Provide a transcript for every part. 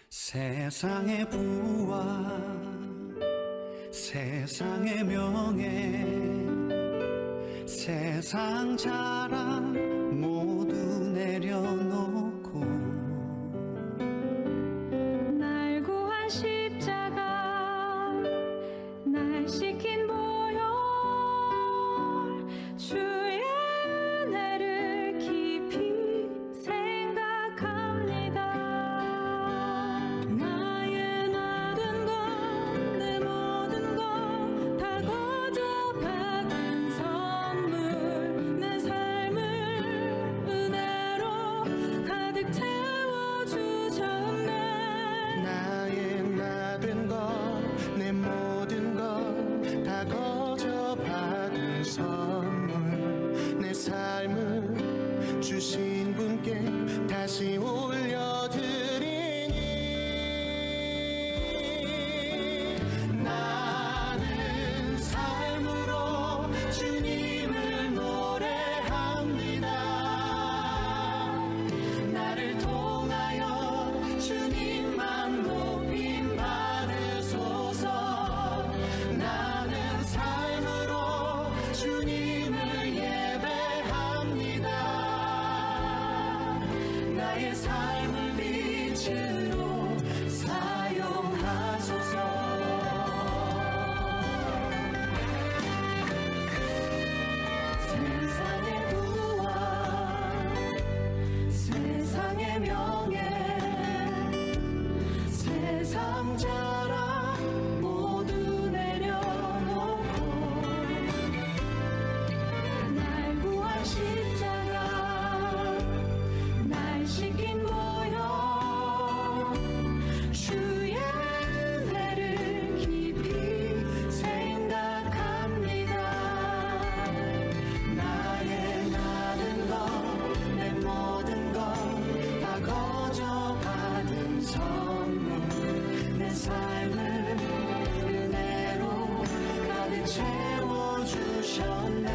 세상의 부와 세상의 명예 세상 자랑 모두 내려놓고 날 구한 십자가 날 씻긴 보혈 주의 은혜를 깊이 생각합니다. 나의 모든 것 내 모든 것 다 거저 받은 선물 내 삶을 은혜로 가득 채워주셨네. 나의 모든 것 내 모든 것 다 거저 받은 선물 내 삶을 주신 분께 다시 올려드리니 나는 삶으로 주님을 노래합니다. 나를 통하여 주님만 높임 받으소서. 나는 삶으로 주님을 예배합니다. 나의 삶을 빛으로 사용하소서. 세상의 부와 세상의 명예 세상 자랑 모두 내려놓고 날 구한 십자가 날 씻긴 보혈 주의 은혜를 깊이 생각합니다. 나의 모든 것 내 모든 것 다 거저 받은 선물 내 삶을 은혜로 가득 채워주셨네.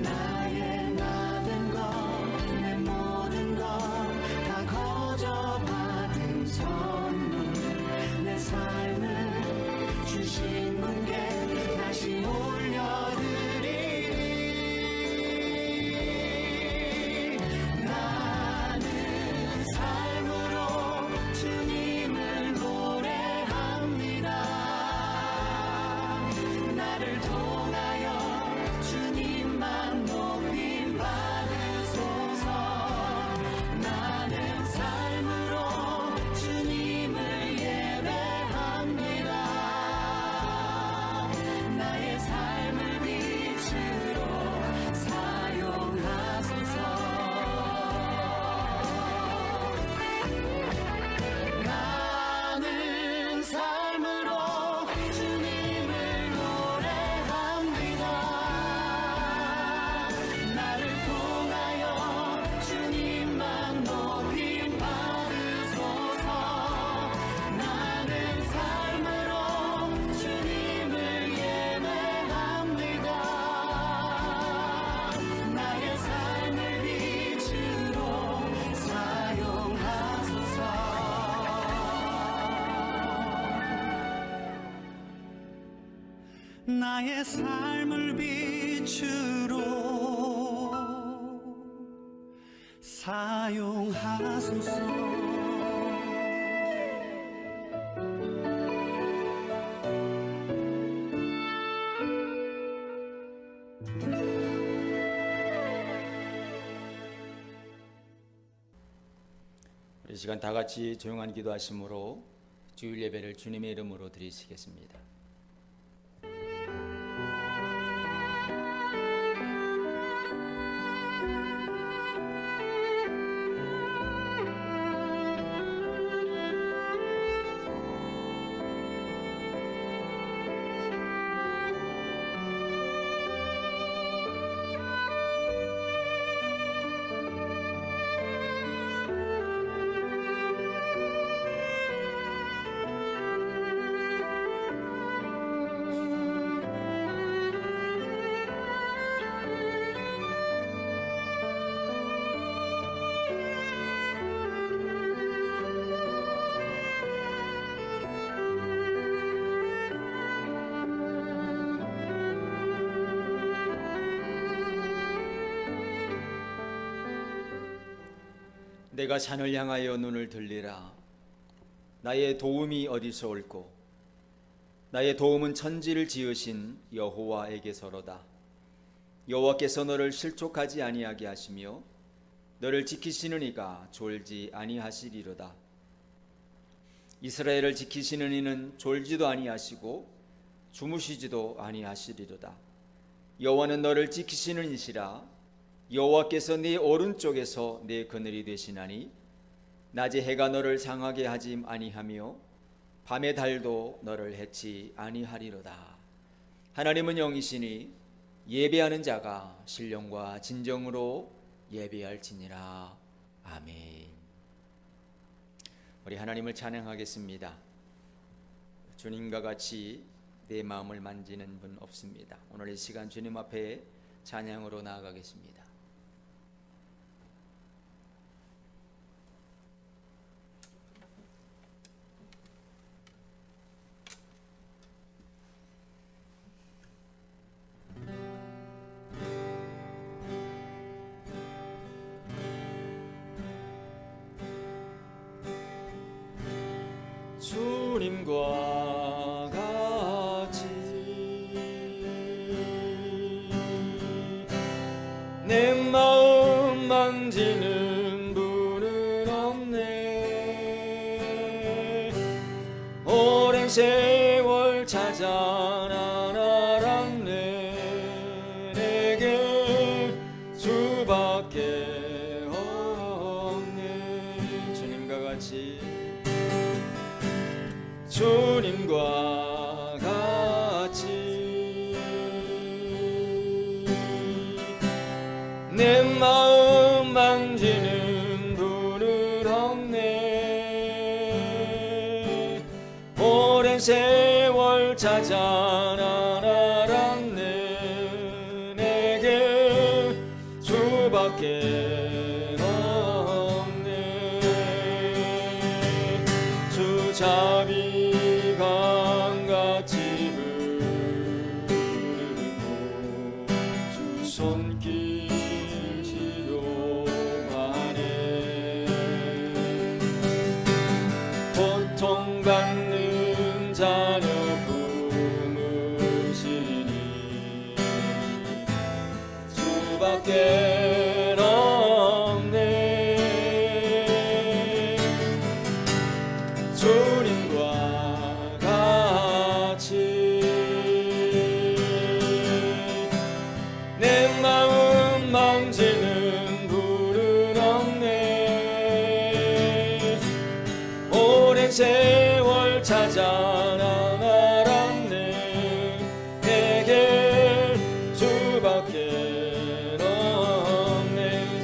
나의 모든 것 내 모든 것 다 거저 받은 선물 내 삶을 주신 분께 다시 올려드리니 나는 삶으로 주님을 노래합니다. 나를 통하여 주님만 높임 받으소서. 나는 삶으로 주님을 예배합니다. 나의 삶을 빛으로 사용하소서. 나는 삶으로 주님을 노래합니다. 나를 통하여 주님만 높임 받으소서. 나는 삶으로 주님을 예배합니다. 나의 삶을 빛으로 사용하소서. 나의 삶을 빛으로 사용하소서. 우리 시간 다 같이 조용한 기도하심으로 주일 예배를 주님의 이름으로 드리시겠습니다. 내가 산을 향하여 눈을 들리라. 나의 도움이 어디서 올꼬? 나의 도움은 천지를 지으신 여호와에게서로다. 여호와께서 너를 실족하지 아니하게 하시며 너를 지키시는 이가 졸지 아니하시리로다. 이스라엘을 지키시는 이는 졸지도 아니하시고 주무시지도 아니하시리로다. 여호와는 너를 지키시는 이시라. 여호와께서 네 오른쪽에서 네 그늘이 되시나니 낮에 해가 너를 상하게 하지 아니하며 밤의 달도 너를 해치 아니하리로다. 하나님은 영이시니 예배하는 자가 신령과 진정으로 예배할지니라. 아멘. 우리 하나님을 찬양하겠습니다. 주님과 같이 내 마음을 만지는 분 없습니다. 오늘 이 시간 주님 앞에 찬양으로 나아가겠습니다. 주님과 같이 내 마음 만지는 분은 없네. 오랜 세월 찾아 난 알았네. 내게 주밖에 없네. 주님과 같이 주님과 같이 내 마음 만지는 분은 없네. 오랜 세월 찾아 난 알았네. 내게 주밖에 없네. 주 자비 강같이 흐르고 주 손길 지려하네. 고통받는 자녀 품으시니 주밖에 없네. 주님과 같이 내 마음 만지는 분은 없네. 오랜 세월 찾아 난 알았네. 내게 주밖에 없네.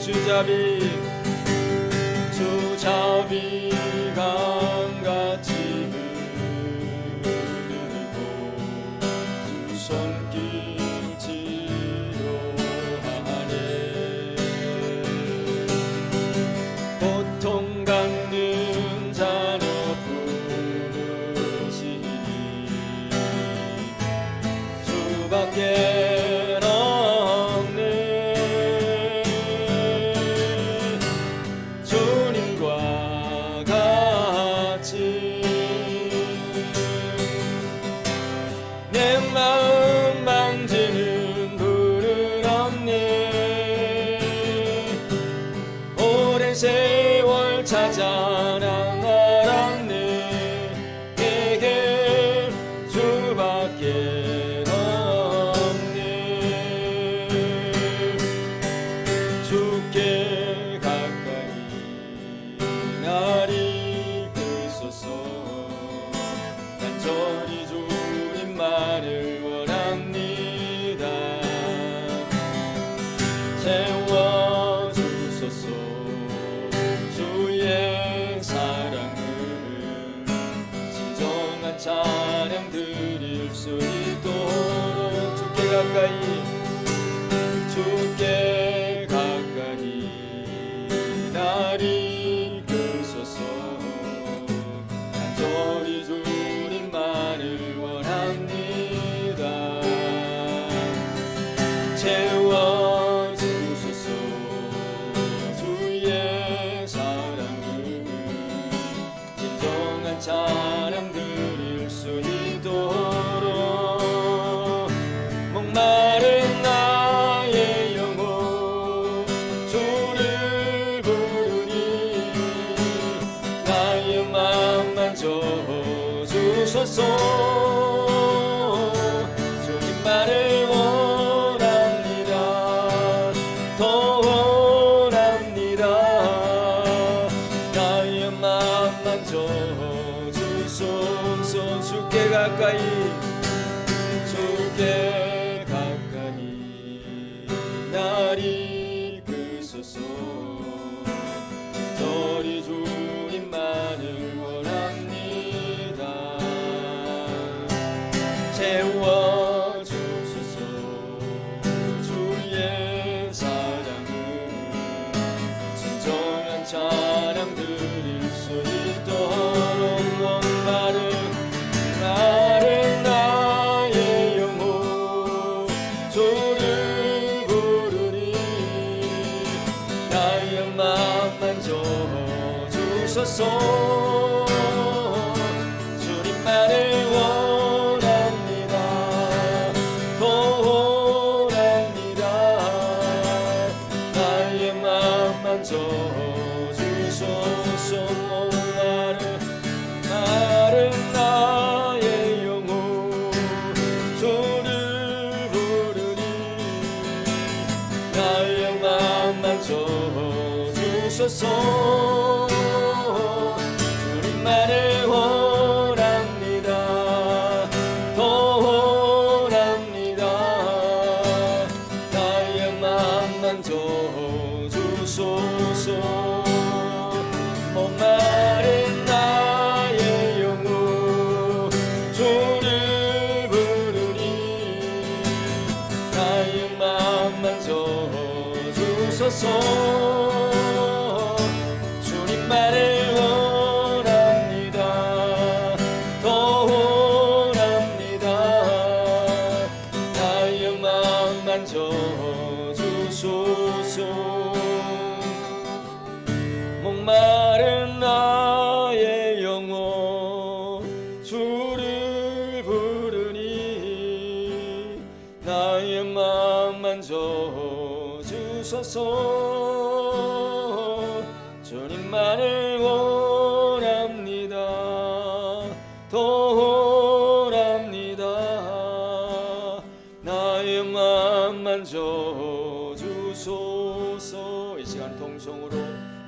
주자비 강같이 흐르고 주 손길 지려하네. 고통받는 자녀 품으시니 주밖에 없네. 주님과 같이 내 마음 만지는 분은 없네. 오랜 세월 찾아 난 알았네. 내게 주밖에 없네. 주께 가까이 나를 이끌소서. 간절히 주님만을 원합니다. 채워주소서. 주의 사랑을 진정한 찬양 드릴 수 있도록 주께 가까이 나를 이끌소서. 간절히 주님만을 원합니다. 채워주소서. 주의 사랑 주소서. 주님만을 원합니다. 더 원합니다. 나의 맘 만져주소서. 주께 가까이 주께 가까이 날 이끄소서. 저리 주님만을 원합니다. 채워주소서. 주의 사랑을 진정한 찬양 드릴 수 있도록 목마른 나의 영혼 주를 부르니 나의 맘 만져주소서. 주님만을 원합니다. 더 원합니다. 나의 맘 만져주소서. 마른 나의 영혼 주를 부르니 나의 맘 만져주소서. 주님만을 원합니다. 더 원합니다. 나의 맘 만져주소서. 목마른 나의 영혼 주를 부르니 나의 맘 만져주소서. 주님만을 원합니다. 더 원합니다. 나의 맘 만져주소서. 목마른 나의 영혼 주를 부르니 나의 맘 만져주소서. 주님만을 원합니다. 더 원합니다. 나의 맘 만져주소서. 이 시간 통성으로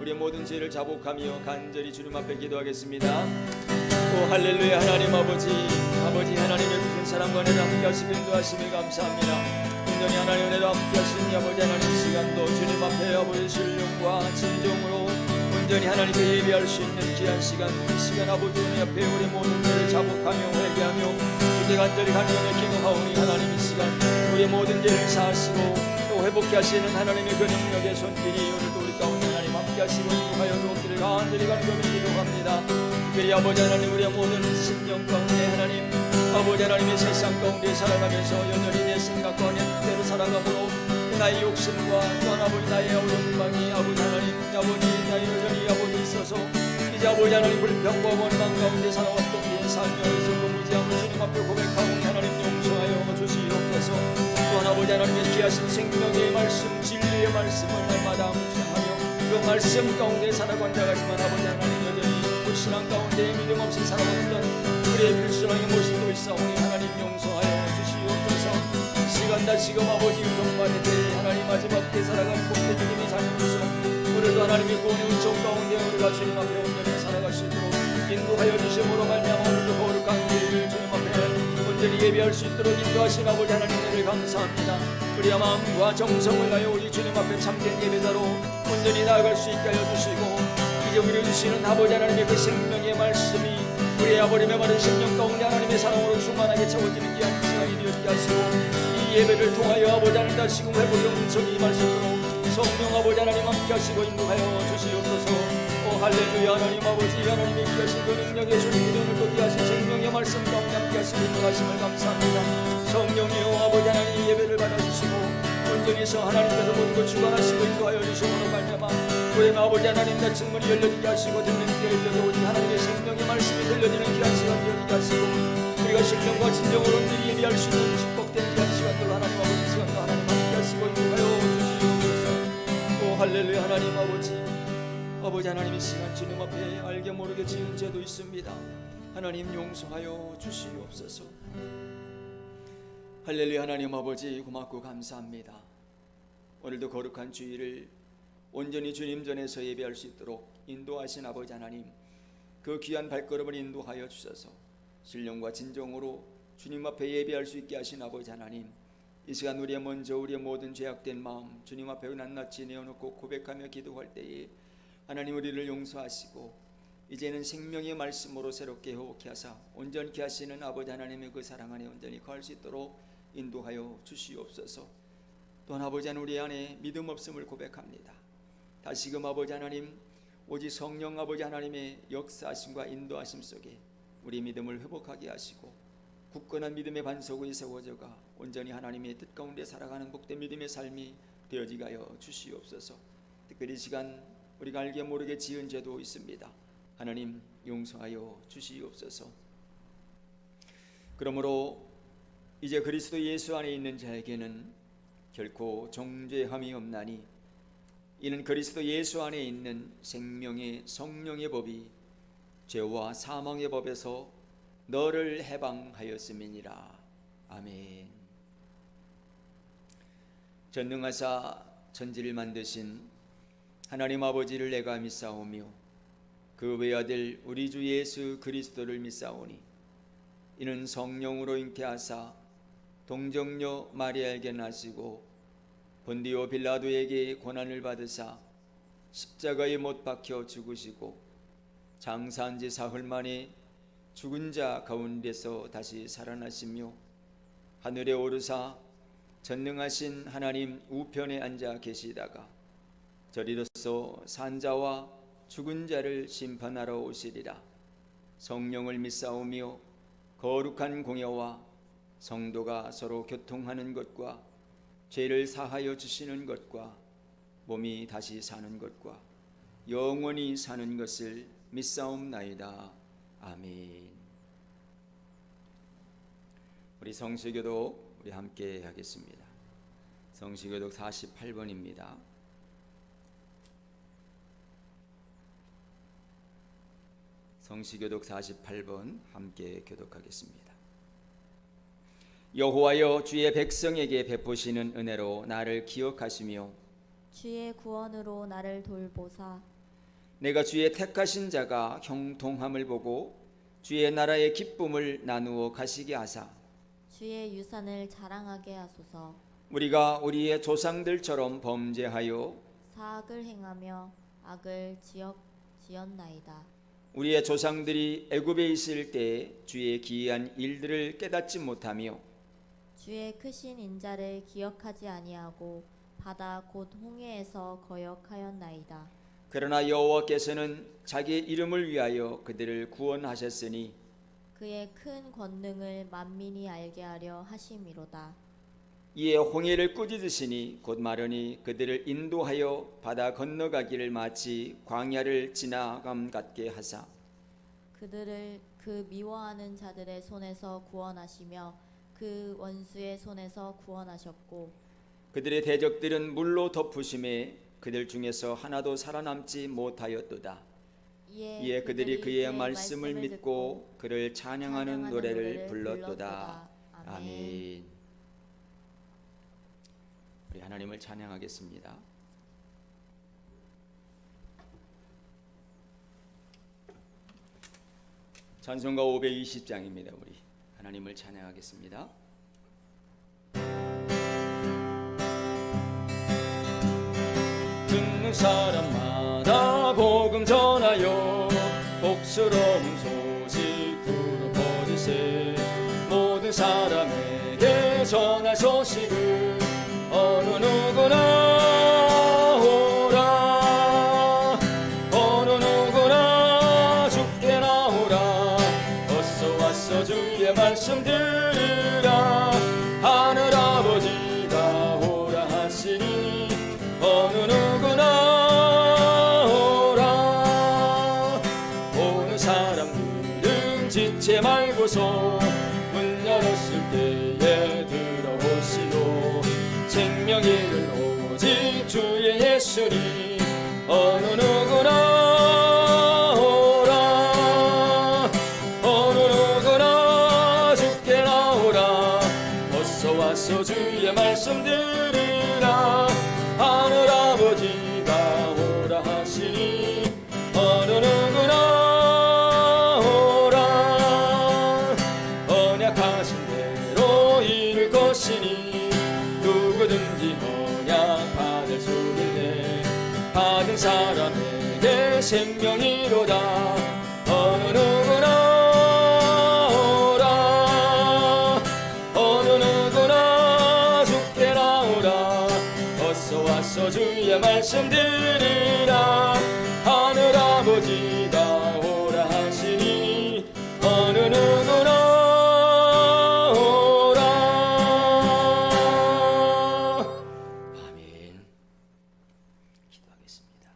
우리의 모든 죄를 자복하며 간절히 주님 앞에 기도하겠습니다. 오 할렐루야. 하나님 아버지 하나님의 큰 사랑과 은혜를 함께 하시고 인도하심에 감사합니다. 온전히 하나님 은혜로 함께 하시니 아버지 하나님 시간도 주님 앞에 아버지 신령과 진정으로 온전히 하나님께 예배할 수 있는 귀한 시간, 이 시간 아버지 주님 앞에 우리 모든 죄를 자복하며 회개하며 주께 간절히 간절히 기도하오니 하나님 이 시간 우리 모든 죄를 사하시고 또 회복케 하시는 하나님의 그 능력의 손길이 오늘도 우리 가운데 하나님 함께 하시고 인도하여 주옵기를 간절히 간절히 기도합니다. 특별히 아버지 하나님 우리의 모든 심령 가운데 하나님 아버지 하나님의 세상 가운데 살아가면서 여전히 내 생각과 내 뜻대로 살아가므로 나의 욕심과 또한 아버지 나의 욕망이 아버지 하나님 아버지 나의 여전히 아버지 있어서 이제 아버지 하나님 불평과 원망 가운데 살아왔던 이 삶에서 그 무지함을 주님 앞에 고백하오니 하나님 용서하여 주시옵소서. 또한 아버지 하나님의 귀하신 생명의 말씀 진리의 말씀을 날마다 묵상하며 그 말씀 가운데 살아간 자가지만 아버지 하나님 여전히 불신앙 가운데 믿음 없이 살아왔던 우리의 불신앙의 모습도 있사오니 하나님 용서하여 주시옵소서. 시간 다시금 아버지 용만에 대해 하나님 마지막 때 살아갈 복된 주님의 자녀로서 오늘도 하나님의 구원의 은총 가운데 우리가 주님 앞에 온전히 살아갈 수 있도록 인도하여 주심으로 말미암아 오늘도 거룩한 길을 주님 앞에 온전히 예배할 수 있도록 인도하신 아버지 하나님을 감사합니다. 우리의 마음과 정성을 다하여 우리 주님 앞에 참된 예배자로 온전히 나아갈 수 있게 하여 주시고 이제 우리를 주시는 아버지 하나님의 그 생명의 말씀이 우리의 아버님의 마른 심령 가운데 하나님의 사랑으로 충만하게 채워지는 귀한 시간이 되었게 하시고 이 예배를 통하여 아버지 하나님 다시금 회복의 은총이 이 말씀으로 성령 아버지 하나님 함께 하시고 인도하여 주시옵소서. 오 할렐루야. 하나님 아버지 하나님의 귀하신 그 능력의 주님 이름을 귀하신 생명의 말씀 가운데 함께 하시고 인도하심을 감사합니다. 성령이여 아버지 하나님 예배를 받아주시고 온전히서 하나님께서 모든 것 주관하시고 인도하여 주시므로 말미암아 우리 아버지 하나님 닫힌 문이 열려지게 하시고 듣는 귀가 열려져 오직 하나님의 생명의 말씀이 들려지는 귀한 시간 되어지게 하시고 우리가 신령과 진정으로 온전히 예배할 수 있는 축복된 귀한 시간들로 하나님 아버지 시간도 하나님 함께 하시고 인도하여 주시옵소서. 오 할렐루야. 하나님 아버지 하나님 이 시간 주님 앞에 알게 모르게 지은 죄도 있습니다. 하나님 용서하여 주시옵소서. 할렐루야. 하나님 아버지 고맙고 감사합니다. 오늘도 거룩한 주일을 온전히 주님 전에서 예배할 수 있도록 인도하신 아버지 하나님, 그 귀한 발걸음을 인도하여 주셔서 신령과 진정으로 주님 앞에 예배할 수 있게 하신 아버지 하나님, 이 시간 우리의 모든 죄악된 마음 주님 앞에 낱낱이 내어놓고 고백하며 기도할 때에 하나님 우리를 용서하시고 이제는 생명의 말씀으로 새롭게 회복케 하사 온전케 하시는 아버지 하나님의 그 사랑 안에 온전히 거할 수 있도록 인도하여 주시옵소서. 또한 아버지 하나님, 우리 안에 믿음 없음을 고백합니다. 다시금 아버지 하나님, 오직 성령 아버지 하나님의 역사하심과 인도하심 속에 우리 믿음을 회복하게 하시고 굳건한 믿음의 반석 위에 세워져가 온전히 하나님의 뜻 가운데 살아가는 복된 믿음의 삶이 되어지게 하여 주시옵소서. 특별히 이 시간 우리가 알게 모르게 지은 죄도 있습니다. 하나님 용서하여 주시옵소서. 그러므로 이제 그리스도 예수 안에 있는 자에게는 결코 정죄함이 없나니 이는 그리스도 예수 안에 있는 생명의 성령의 법이 죄와 사망의 법에서 너를 해방하였음이니라. 아멘. 전능하사 천지를 만드신 하나님 아버지를 내가 믿사오며 그 외아들 우리 주 예수 그리스도를 믿사오니 이는 성령으로 잉태하사 동정녀 마리아에게 나시고 본디오 빌라도에게 고난을 받으사 십자가에 못 박혀 죽으시고 장사한 지 사흘 만에 죽은 자 가운데서 다시 살아나시며 하늘에 오르사 전능하신 하나님 우편에 앉아 계시다가 저리로서 산자와 죽은 자를 심판하러 오시리라. 성령을 믿사오며 거룩한 공예와 성도가 서로 교통하는 것과 죄를 사하여 주시는 것과 몸이 다시 사는 것과 영원히 사는 것을 믿사옵나이다. 아멘. 우리 성시교독 우리 함께 하겠습니다. 성시교독 48번입니다. 성시교독 48번 함께 교독하겠습니다. 여호와여, 주의 백성에게 베푸시는 은혜로 나를 기억하시며 주의 구원으로 나를 돌보사 내가 주의 택하신 자가 형통함을 보고 주의 나라의 기쁨을 나누어 가시게 하사 주의 유산을 자랑하게 하소서. 우리가 우리의 조상들처럼 범죄하여 사악을 행하며 악을 지었나이다. 우리의 조상들이 애굽에 있을 때 주의 기이한 일들을 깨닫지 못하며 주의 크신 인자를 기억하지 아니하고 바다 곧 홍해에서 거역하였나이다. 그러나 여호와께서는 자기의 이름을 위하여 그들을 구원하셨으니 그의 큰 권능을 만민이 알게 하려 하심이로다. 이에 홍해를 꾸짖으시니 곧 마르니 그들을 인도하여 바다 건너가기를 마치 광야를 지나감 같게 하사 그들을 그 미워하는 자들의 손에서 구원하시며 그 원수의 손에서 구원하셨고 그들의 대적들은 물로 덮으심에 그들 중에서 하나도 살아남지 못하였도다. 이에 그들이 그의 말씀을 믿고 그를 찬양하는 노래를 불렀도다. 아멘. 우리 하나님을 찬양하겠습니다. 찬송가 520장입니다. 우리 하나님을 찬양하겠습니다. 듣는 사람마다 복음 전하여 복스러운 소식 들어 퍼지세. 모든 사람에게 전할 소식을 어느 누구나 오라. 어느 누구나 주께 나오라. 어서 와서 주의 말씀 들으라. 하늘 아버지가 오라 하시니 어느 누구나 오라. 오는 사람들은 지체 말고서 문 열었을 때에 들어오시오. 생명이 이른 오직 주의 예수니 어느 누구나 오라. 어느 와서 주의 말씀 들으라. 하늘 아버지가 오라 하시니 어느 누구나 오라. 언약하신 대로 이룰 것이니 누구든지 언약 받을 수 있네. 받은 사람에게 생명이로다. 어느 누구나 오라. 어느 누구나 주께 나오라. 어서 와서 주의 말씀 들으라. 하늘 아버지가 오라 하시니 어느 누구나 오라. 아멘. 기도하겠습니다.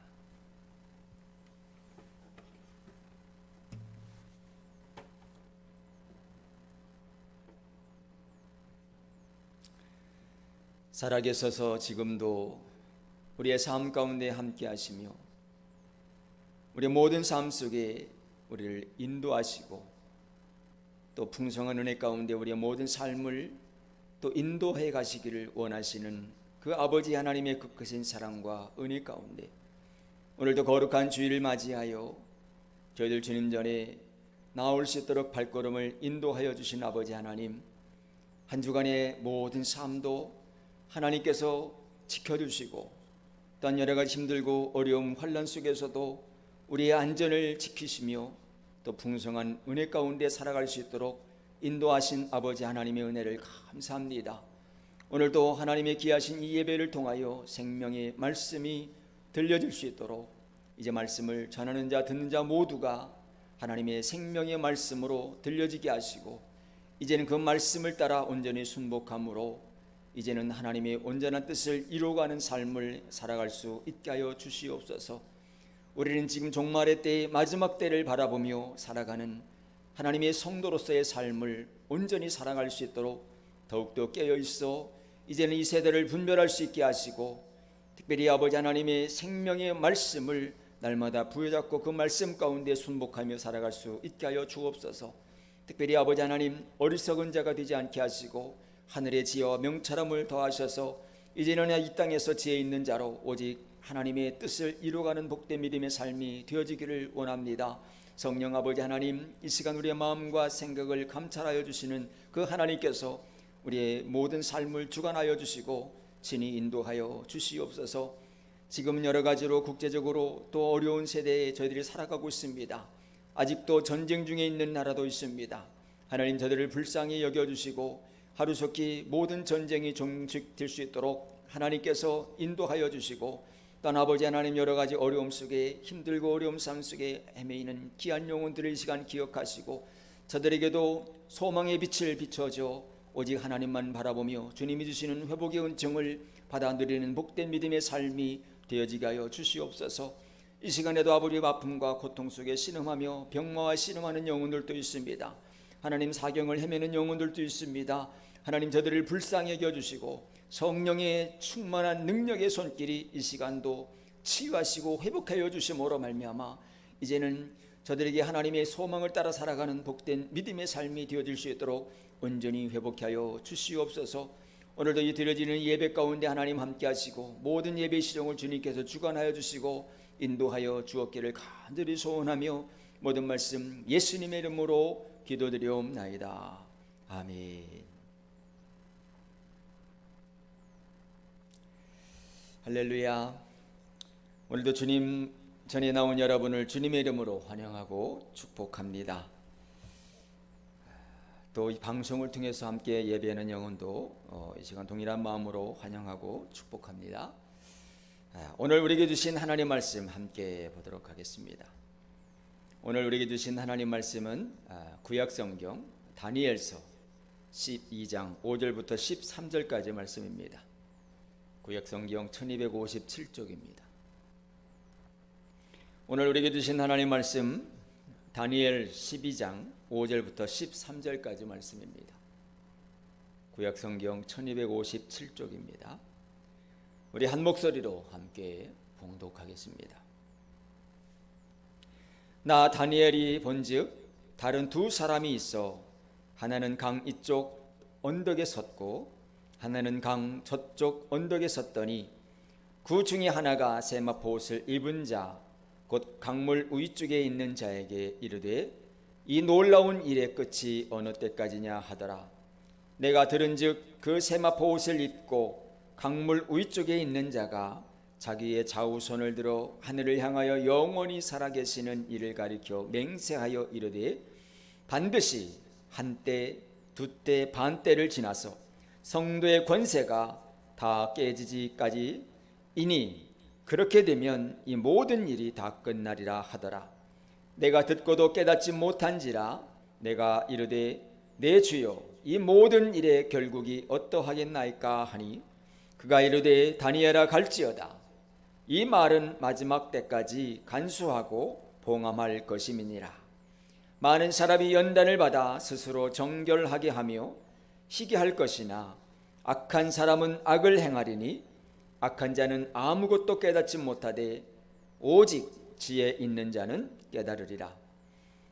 살아계셔서 지금도 우리의 삶 가운데 함께 하시며 우리의 모든 삶 속에 우리를 인도하시고 또 풍성한 은혜 가운데 우리의 모든 삶을 또 인도해 가시기를 원하시는 그 아버지 하나님의 그 크신 사랑과 은혜 가운데 오늘도 거룩한 주일을 맞이하여 저희들 주님 전에 나올 수 있도록 발걸음을 인도하여 주신 아버지 하나님, 한 주간의 모든 삶도 하나님께서 지켜주시고 또한 여러 가지 힘들고 어려움 환난 속에서도 우리의 안전을 지키시며 또 풍성한 은혜 가운데 살아갈 수 있도록 인도하신 아버지 하나님의 은혜를 감사합니다. 오늘도 하나님의 귀하신 이 예배를 통하여 생명의 말씀이 들려질 수 있도록 이제 말씀을 전하는 자 듣는 자 모두가 하나님의 생명의 말씀으로 들려지게 하시고 이제는 그 말씀을 따라 온전히 순복함으로 이제는 하나님의 온전한 뜻을 이루어가는 삶을 살아갈 수 있게 하여 주시옵소서. 우리는 지금 종말의 때의 마지막 때를 바라보며 살아가는 하나님의 성도로서의 삶을 온전히 살아갈 수 있도록 더욱더 깨어있어 이제는 이 세대를 분별할 수 있게 하시고 특별히 아버지 하나님의 생명의 말씀을 날마다 부여잡고 그 말씀 가운데 순복하며 살아갈 수 있게 하여 주옵소서. 특별히 아버지 하나님 어리석은 자가 되지 않게 하시고 하늘의 지혜와 명철함을 더하셔서 이제는 이 땅에서 지혜 있는 자로 오직 하나님의 뜻을 이루어가는 복된 믿음의 삶이 되어지기를 원합니다. 성령 아버지 하나님, 이 시간 우리의 마음과 생각을 감찰하여 주시는 그 하나님께서 우리의 모든 삶을 주관하여 주시고 친히 인도하여 주시옵소서. 지금 여러 가지로 국제적으로 또 어려운 세대에 저희들이 살아가고 있습니다. 아직도 전쟁 중에 있는 나라도 있습니다. 하나님 저들을 불쌍히 여겨주시고 하루속히 모든 전쟁이 종식될 수 있도록 하나님께서 인도하여 주시고 또한 아버지 하나님 여러 가지 어려움 속에 힘들고 어려움 삶 속에 헤매이는 귀한 영혼들을 이 시간 기억하시고 저들에게도 소망의 빛을 비춰줘 오직 하나님만 바라보며 주님이 주시는 회복의 은총을 받아 누리는 복된 믿음의 삶이 되어지게 하여 주시옵소서. 이 시간에도 아버지의 아픔과 고통 속에 신음하며 병마와 신음하는 영혼들도 있습니다. 하나님 사경을 헤매는 영혼들도 있습니다. 하나님 저들을 불쌍히 여겨주시고 성령의 충만한 능력의 손길이 이 시간도 치유하시고 회복하여 주심으로 말미암아 이제는 저들에게 하나님의 소망을 따라 살아가는 복된 믿음의 삶이 되어질 수 있도록 온전히 회복하여 주시옵소서. 오늘도 이 드려지는 예배 가운데 하나님 함께 하시고 모든 예배 시종을 주님께서 주관하여 주시고 인도하여 주옵기를 간절히 소원하며 모든 말씀 예수님의 이름으로 기도드리옵나이다. 아멘. 할렐루야. 오늘도 주님 전에 나온 여러분을 주님의 이름으로 환영하고 축복합니다. 또 이 방송을 통해서 함께 예배하는 영혼도 이 시간 동일한 마음으로 환영하고 축복합니다. 오늘 우리에게 주신 하나님 말씀 함께 보도록 하겠습니다. 오늘 우리에게 주신 하나님 말씀은 구약성경 다니엘서 12장 5절부터 13절까지 말씀입니다. 구약성경 1257쪽입니다. 오늘 우리에게 주신 하나님 말씀 다니엘 12장 5절부터 13절까지 말씀입니다. 구약성경 1257쪽입니다. 우리 한 목소리로 함께 봉독하겠습니다. 나 다니엘이 본즉 다른 두 사람이 있어 하나는 강 이쪽 언덕에 섰고 하나는 강 저쪽 언덕에 섰더니 그 중에 하나가 세마포 옷을 입은 자 곧 강물 위쪽에 있는 자에게 이르되 이 놀라운 일의 끝이 어느 때까지냐 하더라. 내가 들은즉 그 세마포 옷을 입고 강물 위쪽에 있는 자가 자기의 좌우손을 들어 하늘을 향하여 영원히 살아계시는 이를 가리켜 맹세하여 이르되 반드시 한때 두때 반때를 지나서 성도의 권세가 다 깨지지까지 이니 그렇게 되면 이 모든 일이 다 끝나리라 하더라. 내가 듣고도 깨닫지 못한지라 내가 이르되 내 주여 이 모든 일의 결국이 어떠하겠나이까 하니 그가 이르되 다니엘아 갈지어다. 이 말은 마지막 때까지 간수하고 봉함할 것임이니라. 많은 사람이 연단을 받아 스스로 정결하게 하며 희귀할 것이나 악한 사람은 악을 행하리니 악한 자는 아무것도 깨닫지 못하되 오직 지혜 있는 자는 깨달으리라.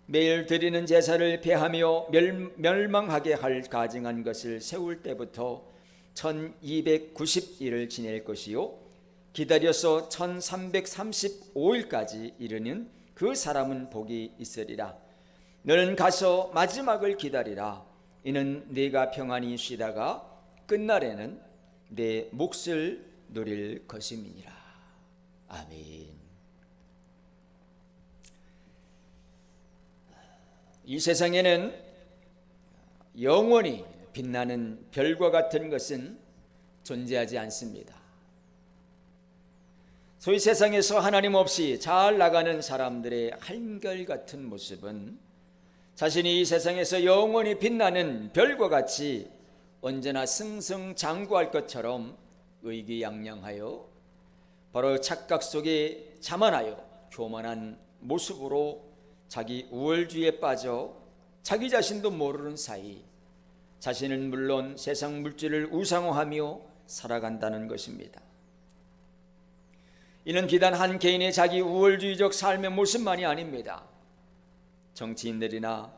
매일 드리는 제사를 폐하며 멸망하게 할 가증한 것을 세울 때부터 1290일을 지낼 것이요 기다려서 1335일까지 이르는 그 사람은 복이 있으리라. 너는 가서 마지막을 기다리라. 이는 네가 평안히 쉬다가 끝날에는 내 몫을 누릴 것임이니라. 아멘. 이 세상에는 영원히 빛나는 별과 같은 것은 존재하지 않습니다. 소위 세상에서 하나님 없이 잘 나가는 사람들의 한결같은 모습은 자신이 이 세상에서 영원히 빛나는 별과 같이 언제나 승승장구할 것처럼 의기양양하여 바로 착각 속에 자만하여 교만한 모습으로 자기 우월주의에 빠져 자기 자신도 모르는 사이 자신은 물론 세상 물질을 우상화하며 살아간다는 것입니다. 이는 비단 한 개인의 자기 우월주의적 삶의 모습만이 아닙니다. 정치인들이나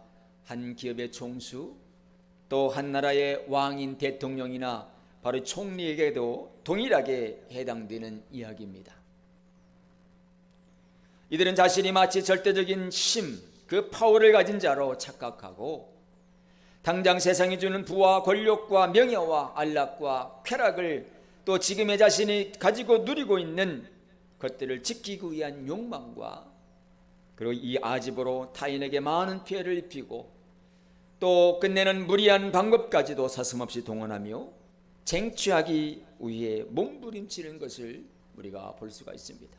한 기업의 총수, 또 한 나라의 왕인 대통령이나 바로 총리에게도 동일하게 해당되는 이야기입니다. 이들은 자신이 마치 절대적인 힘, 그 파워를 가진 자로 착각하고 당장 세상이 주는 부와 권력과 명예와 안락과 쾌락을 또 지금의 자신이 가지고 누리고 있는 것들을 지키기 위한 욕망과 그리고 이 아집으로 타인에게 많은 피해를 입히고 또 끝내는 무리한 방법까지도 서슴없이 동원하며 쟁취하기 위해 몸부림치는 것을 우리가 볼 수가 있습니다.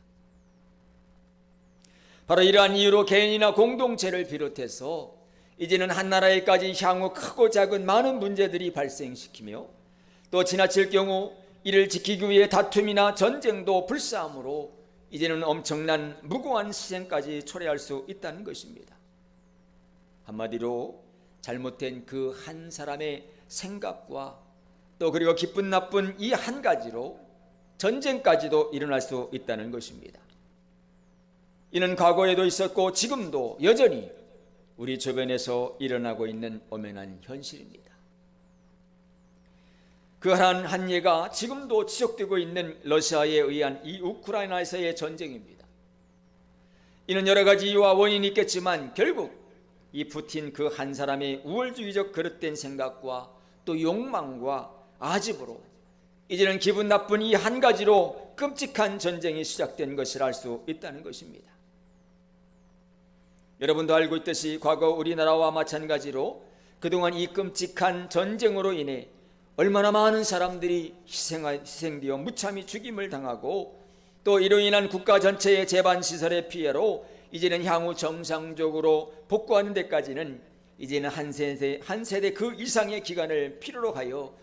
바로 이러한 이유로 개인이나 공동체를 비롯해서 이제는 한 나라에까지 향후 크고 작은 많은 문제들이 발생시키며 또 지나칠 경우 이를 지키기 위해 다툼이나 전쟁도 불사함으로 이제는 엄청난 무고한 희생까지 초래할 수 있다는 것입니다. 한마디로 잘못된 그 한 사람의 생각과 또 그리고 기쁜 나쁜 이 한 가지로 전쟁까지도 일어날 수 있다는 것입니다. 이는 과거에도 있었고 지금도 여전히 우리 주변에서 일어나고 있는 엄연한 현실입니다. 그 한 예가 지금도 지속되고 있는 러시아에 의한 이 우크라이나에서의 전쟁입니다. 이는 여러 가지 이유와 원인이 있겠지만 결국 이 푸틴 그 한 사람의 우월주의적 그릇된 생각과 또 욕망과 아집으로 이제는 기분 나쁜 이 한 가지로 끔찍한 전쟁이 시작된 것을 알 수 있다는 것입니다. 여러분도 알고 있듯이 과거 우리나라와 마찬가지로 그동안 이 끔찍한 전쟁으로 인해 얼마나 많은 사람들이 희생되어 무참히 죽임을 당하고 또 이로 인한 국가 전체의 재반시설의 피해로 이제는 향후 정상적으로 복구하는 데까지는 이제는 한 세대 그 이상의 기간을 필요로 하여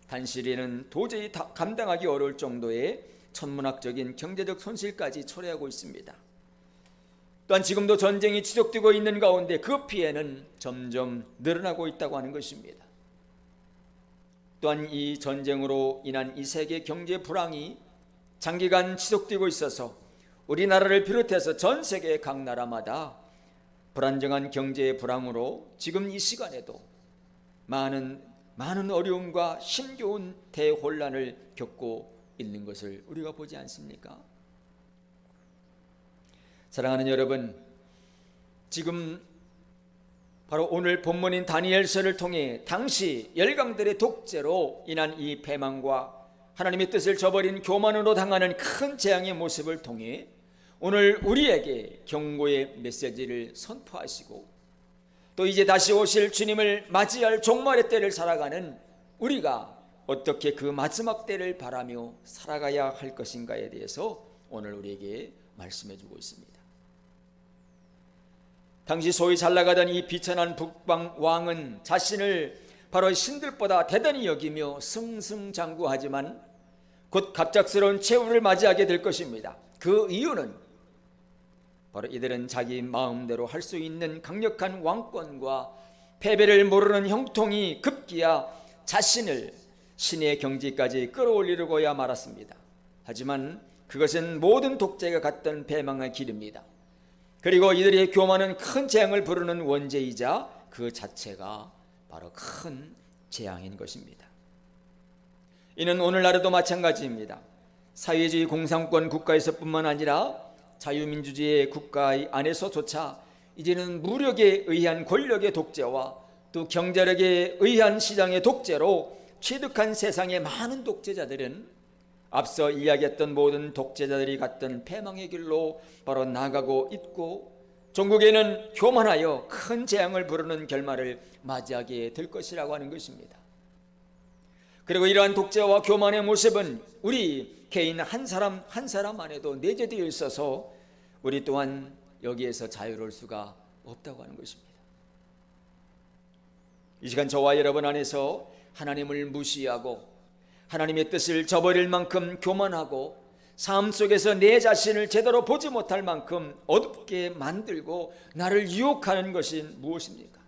단시에는 도저히 감당하기 어려울 정도의 천문학적인 경제적 손실까지 초래하고 있습니다. 또한 지금도 전쟁이 지속되고 있는 가운데 그 피해는 점점 늘어나고 있다고 하는 것입니다. 또한 이 전쟁으로 인한 이 세계 경제 불황이 장기간 지속되고 있어서 우리나라를 비롯해서 전 세계 각 나라마다 불안정한 경제의 불황으로 지금 이 시간에도 많은 많은 어려움과 힘겨운 대혼란을 겪고 있는 것을 우리가 보지 않습니까? 사랑하는 여러분, 지금 바로 오늘 본문인 다니엘서를 통해 당시 열강들의 독재로 인한 이 패망과 하나님의 뜻을 저버린 교만으로 당하는 큰 재앙의 모습을 통해 오늘 우리에게 경고의 메시지를 선포하시고 또 이제 다시 오실 주님을 맞이할 종말의 때를 살아가는 우리가 어떻게 그 마지막 때를 바라며 살아가야 할 것인가에 대해서 오늘 우리에게 말씀해 주고 있습니다. 당시 소위 잘나가던 이 비천한 북방 왕은 자신을 바로 신들보다 대단히 여기며 승승장구하지만 곧 갑작스러운 최후를 맞이하게 될 것입니다. 그 이유는 바로 이들은 자기 마음대로 할 수 있는 강력한 왕권과 패배를 모르는 형통이 급기야 자신을 신의 경지까지 끌어올리려고야 말았습니다. 하지만 그것은 모든 독재가 갔던 패망의 길입니다. 그리고 이들의 교만은 큰 재앙을 부르는 원죄이자 그 자체가 바로 큰 재앙인 것입니다. 이는 오늘날에도 마찬가지입니다. 사회주의 공산권 국가에서뿐만 아니라 자유민주주의 국가 안에서조차 이제는 무력에 의한 권력의 독재와 또 경제력에 의한 시장의 독재로 취득한 세상의 많은 독재자들은 앞서 이야기했던 모든 독재자들이 갔던 패망의 길로 바로 나가고 있고 종국에는 교만하여 큰 재앙을 부르는 결말을 맞이하게 될 것이라고 하는 것입니다. 그리고 이러한 독재와 교만의 모습은 우리 개인 한 사람 한 사람 안에도 내재되어 있어서 우리 또한 여기에서 자유로울 수가 없다고 하는 것입니다. 이 시간 저와 여러분 안에서 하나님을 무시하고 하나님의 뜻을 저버릴 만큼 교만하고 삶 속에서 내 자신을 제대로 보지 못할 만큼 어둡게 만들고 나를 유혹하는 것이 무엇입니까?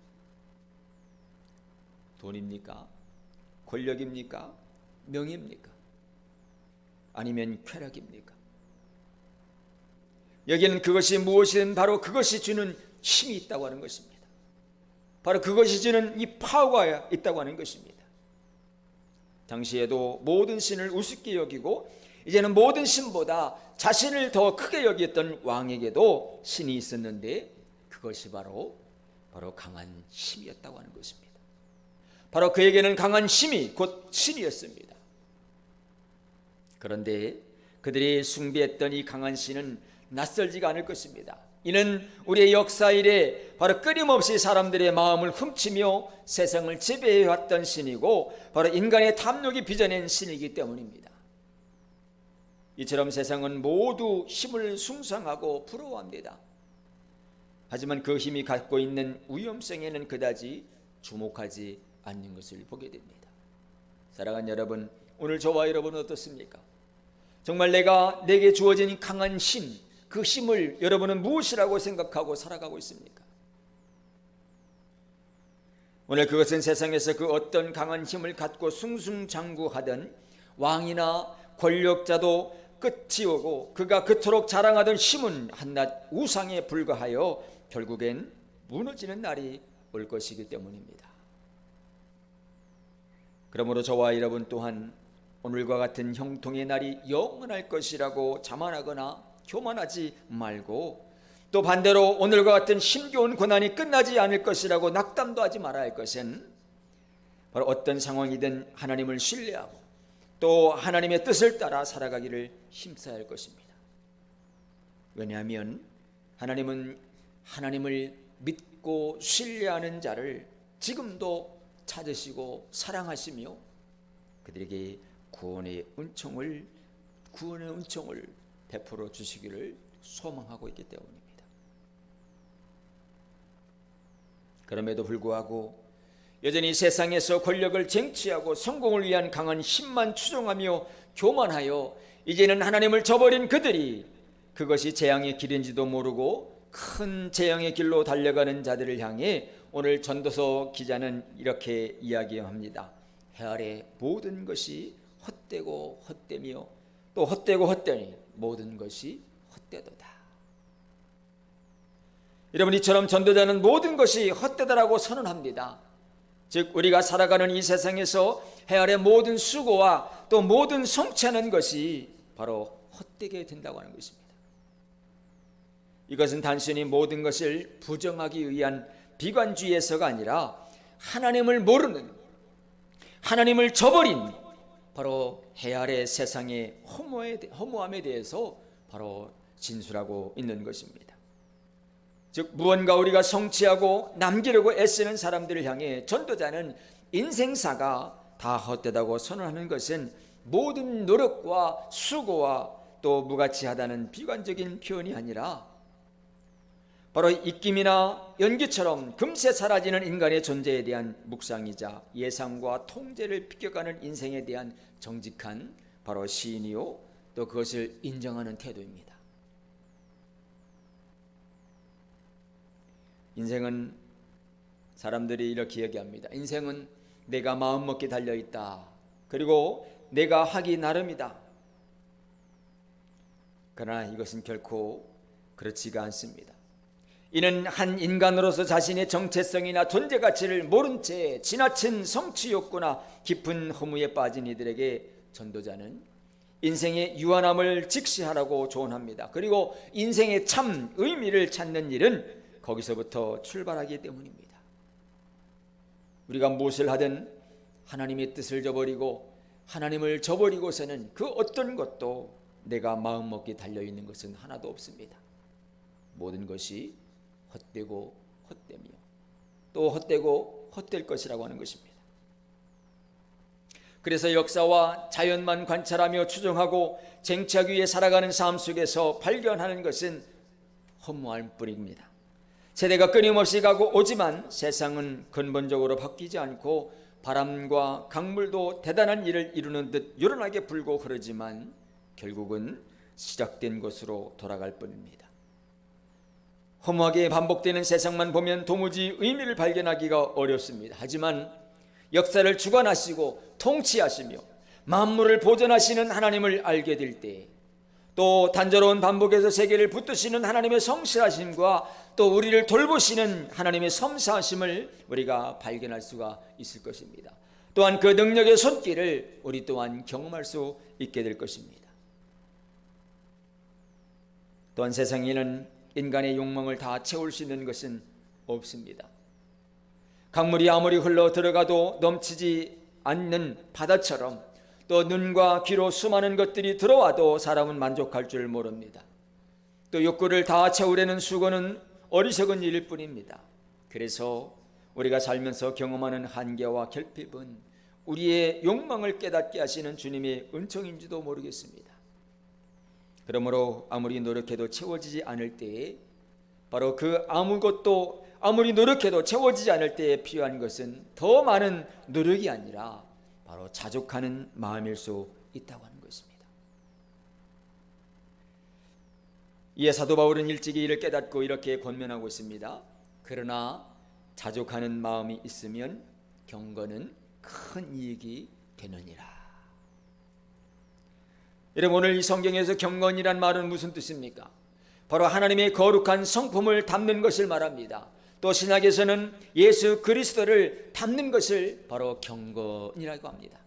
돈입니까? 권력입니까? 명예입니까? 아니면 쾌락입니까? 여기는 그것이 무엇이든 바로 그것이 주는 힘이 있다고 하는 것입니다. 바로 그것이 주는 이 파워가 있다고 하는 것입니다. 당시에도 모든 신을 우습게 여기고 이제는 모든 신보다 자신을 더 크게 여겼던 왕에게도 신이 있었는데 그것이 바로 강한 힘이었다고 하는 것입니다. 바로 그에게는 강한 힘이 곧 신이었습니다. 그런데 그들이 숭배했던 이 강한 신은 낯설지가 않을 것입니다. 이는 우리의 역사 이래 바로 끊임없이 사람들의 마음을 훔치며 세상을 지배해왔던 신이고 바로 인간의 탐욕이 빚어낸 신이기 때문입니다. 이처럼 세상은 모두 힘을 숭상하고 부러워합니다. 하지만 그 힘이 갖고 있는 위험성에는 그다지 주목하지 않는 것을 보게 됩니다. 사랑하는 여러분, 오늘 저와 여러분은 어떻습니까? 정말 내게 주어진 강한 힘, 그 힘을 여러분은 무엇이라고 생각하고 살아가고 있습니까? 오늘 그것은 세상에서 그 어떤 강한 힘을 갖고 승승장구하던 왕이나 권력자도 끝이 오고 그가 그토록 자랑하던 힘은 한낱 우상에 불과하여 결국엔 무너지는 날이 올 것이기 때문입니다. 그러므로 저와 여러분 또한 오늘과 같은 형통의 날이 영원할 것이라고 자만하거나 교만하지 말고 또 반대로 오늘과 같은 힘겨운 고난이 끝나지 않을 것이라고 낙담도 하지 말아야 할 것은 바로 어떤 상황이든 하나님을 신뢰하고 또 하나님의 뜻을 따라 살아가기를 힘써야 할 것입니다. 왜냐하면 하나님은 하나님을 믿고 신뢰하는 자를 지금도 찾으시고 사랑하시며 그들에게 구원의 은총을 베풀어 주시기를 소망하고 있기 때문입니다. 그럼에도 불구하고 여전히 세상에서 권력을 쟁취하고 성공을 위한 강한 힘만 추종하며 교만하여 이제는 하나님을 저버린 그들이 그것이 재앙의 길인지도 모르고 큰 재앙의 길로 달려가는 자들을 향해 오늘 전도서 기자는 이렇게 이야기합니다. 해 아래 모든 것이 헛되고 헛되며 또 헛되고 헛되니 모든 것이 헛되도다. 여러분, 이처럼 전도자는 모든 것이 헛되다라고 선언합니다. 즉 우리가 살아가는 이 세상에서 해 아래 모든 수고와 또 모든 성취하는 것이 바로 헛되게 된다고 하는 것입니다. 이것은 단순히 모든 것을 부정하기 위한 비관주의에서가 아니라 하나님을 모르는, 하나님을 저버린 바로 해 아래 세상의 허무함에 대해서 바로 진술하고 있는 것입니다. 즉 무언가 우리가 성취하고 남기려고 애쓰는 사람들을 향해 전도자는 인생사가 다 헛되다고 선언하는 것은 모든 노력과 수고와 또 무가치하다는 비관적인 표현이 아니라 바로 입김이나 연기처럼 금세 사라지는 인간의 존재에 대한 묵상이자 예상과 통제를 비껴가는 인생에 대한 정직한 바로 시인이요 또 그것을 인정하는 태도입니다. 인생은 사람들이 이렇게 얘기합니다. 인생은 내가 마음먹기 달려있다. 그리고 내가 하기 나름이다. 그러나 이것은 결코 그렇지가 않습니다. 이는 한 인간으로서 자신의 정체성이나 존재 가치를 모른 채 지나친 성취 욕구나 깊은 허무에 빠진 이들에게 전도자는 인생의 유한함을 직시하라고 조언합니다. 그리고 인생의 참 의미를 찾는 일은 거기서부터 출발하기 때문입니다. 우리가 무엇을 하든 하나님의 뜻을 저버리고 하나님을 저버리고서는 그 어떤 것도 내가 마음먹기 달려있는 것은 하나도 없습니다. 모든 것이 헛되고 헛되며 또 헛되고 헛될 것이라고 하는 것입니다. 그래서 역사와 자연만 관찰하며 추정하고 쟁취하기 위해 살아가는 삶 속에서 발견하는 것은 허무할 뿐입니다. 세대가 끊임없이 가고 오지만 세상은 근본적으로 바뀌지 않고 바람과 강물도 대단한 일을 이루는 듯 요란하게 불고 흐르지만 결국은 시작된 곳으로 돌아갈 뿐입니다. 허무하게 반복되는 세상만 보면 도무지 의미를 발견하기가 어렵습니다. 하지만 역사를 주관하시고 통치하시며 만물을 보존하시는 하나님을 알게 될 때, 또 단조로운 반복에서 세계를 붙드시는 하나님의 성실하심과 또 우리를 돌보시는 하나님의 섬세하심을 우리가 발견할 수가 있을 것입니다. 또한 그 능력의 손길을 우리 또한 경험할 수 있게 될 것입니다. 또한 세상에는 인간의 욕망을 다 채울 수 있는 것은 없습니다. 강물이 아무리 흘러 들어가도 넘치지 않는 바다처럼 또 눈과 귀로 수많은 것들이 들어와도 사람은 만족할 줄 모릅니다. 또 욕구를 다 채우려는 수고는 어리석은 일일 뿐입니다. 그래서 우리가 살면서 경험하는 한계와 결핍은 우리의 욕망을 깨닫게 하시는 주님의 은총인지도 모르겠습니다. 그러므로 아무리 노력해도 채워지지 않을 때에 바로 그 아무것도 아무리 노력해도 채워지지 않을 때에 필요한 것은 더 많은 노력이 아니라 바로 자족하는 마음일 수 있다고 하는 것입니다. 이에 사도 바울은 일찍이 이를 깨닫고 이렇게 권면하고 있습니다. 그러나 자족하는 마음이 있으면 경건은 큰 이익이 되느니라. 여러분, 오늘 이 성경에서 경건이란 말은 무슨 뜻입니까? 바로 하나님의 거룩한 성품을 담는 것을 말합니다. 또 신약에서는 예수 그리스도를 담는 것을 바로 경건이라고 합니다.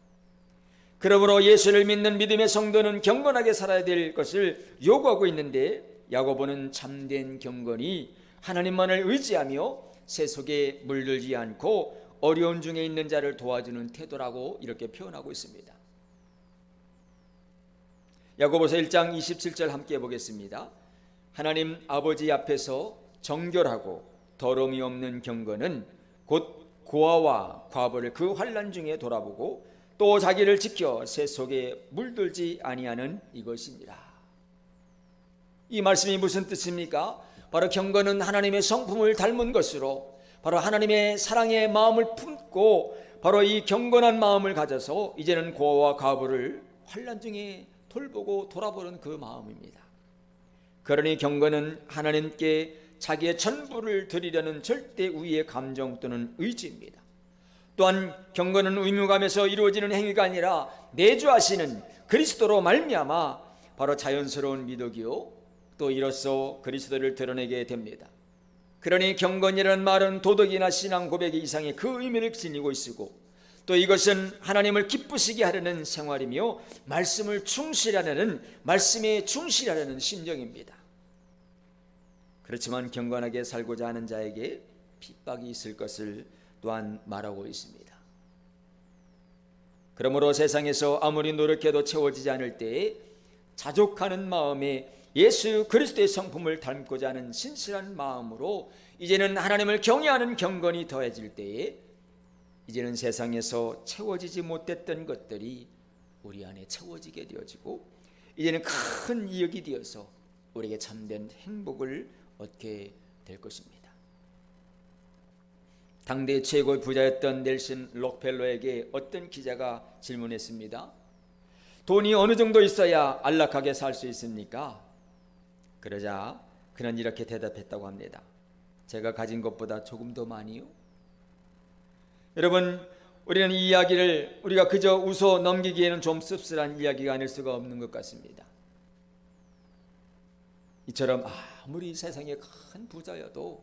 그러므로 예수를 믿는 믿음의 성도는 경건하게 살아야 될 것을 요구하고 있는데, 야고보는 참된 경건이 하나님만을 의지하며 세속에 물들지 않고 어려운 중에 있는 자를 도와주는 태도라고 이렇게 표현하고 있습니다. 야고보서 1장 27절 함께 보겠습니다. 하나님 아버지 앞에서 정결하고 더러움이 없는 경건은 곧 고아와 과부를 그 환난 중에 돌아보고 또 자기를 지켜 세속에 물들지 아니하는 이것이니라. 이 말씀이 무슨 뜻입니까? 바로 경건은 하나님의 성품을 닮은 것으로 바로 하나님의 사랑의 마음을 품고 바로 이 경건한 마음을 가져서 이제는 고아와 과부를 환난 중에 돌보고 돌아보는 그 마음입니다. 그러니 경건은 하나님께 자기의 전부를 드리려는 절대 우위의 감정 또는 의지입니다. 또한 경건은 의무감에서 이루어지는 행위가 아니라 내주하시는 그리스도로 말미암아 바로 자연스러운 미덕이요 또 이로써 그리스도를 드러내게 됩니다. 그러니 경건이라는 말은 도덕이나 신앙 고백 이상의 그 의미를 지니고 있고, 또 이것은 하나님을 기쁘시게 하려는 생활이며 말씀을 충실하려는, 말씀에 충실하려는 심정입니다. 그렇지만 경건하게 살고자 하는 자에게 핍박이 있을 것을 또한 말하고 있습니다. 그러므로 세상에서 아무리 노력해도 채워지지 않을 때에 자족하는 마음에 예수 그리스도의 성품을 닮고자 하는 신실한 마음으로 이제는 하나님을 경외하는 경건이 더해질 때에 이제는 세상에서 채워지지 못했던 것들이 우리 안에 채워지게 되어지고, 이제는 큰 이익이 되어서 우리에게 참된 행복을 얻게 될 것입니다. 당대 최고의 부자였던 넬슨 록펠러에게 어떤 기자가 질문했습니다. 돈이 어느 정도 있어야 안락하게 살 수 있습니까? 그러자 그는 이렇게 대답했다고 합니다. 제가 가진 것보다 조금 더 많이요? 여러분, 우리는 이 이야기를 우리가 그저 웃어 넘기기에는 좀 씁쓸한 이야기가 아닐 수가 없는 것 같습니다. 이처럼 아무리 세상에 큰 부자여도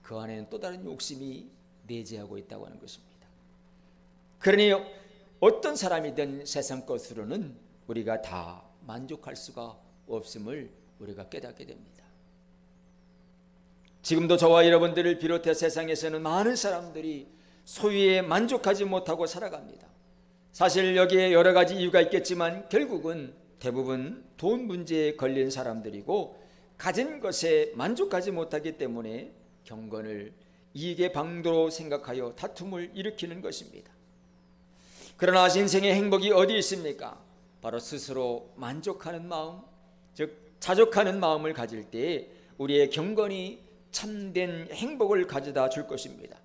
그 안에는 또 다른 욕심이 내재하고 있다고 하는 것입니다. 그러니 어떤 사람이든 세상 것으로는 우리가 다 만족할 수가 없음을 우리가 깨닫게 됩니다. 지금도 저와 여러분들을 비롯해 세상에서는 많은 사람들이 소유에 만족하지 못하고 살아갑니다. 사실 여기에 여러 가지 이유가 있겠지만 결국은 대부분 돈 문제에 걸린 사람들이고, 가진 것에 만족하지 못하기 때문에 경건을 이익의 방도로 생각하여 다툼을 일으키는 것입니다. 그러나 인생의 행복이 어디 있습니까? 바로 스스로 만족하는 마음, 즉 자족하는 마음을 가질 때 우리의 경건이 참된 행복을 가져다 줄 것입니다.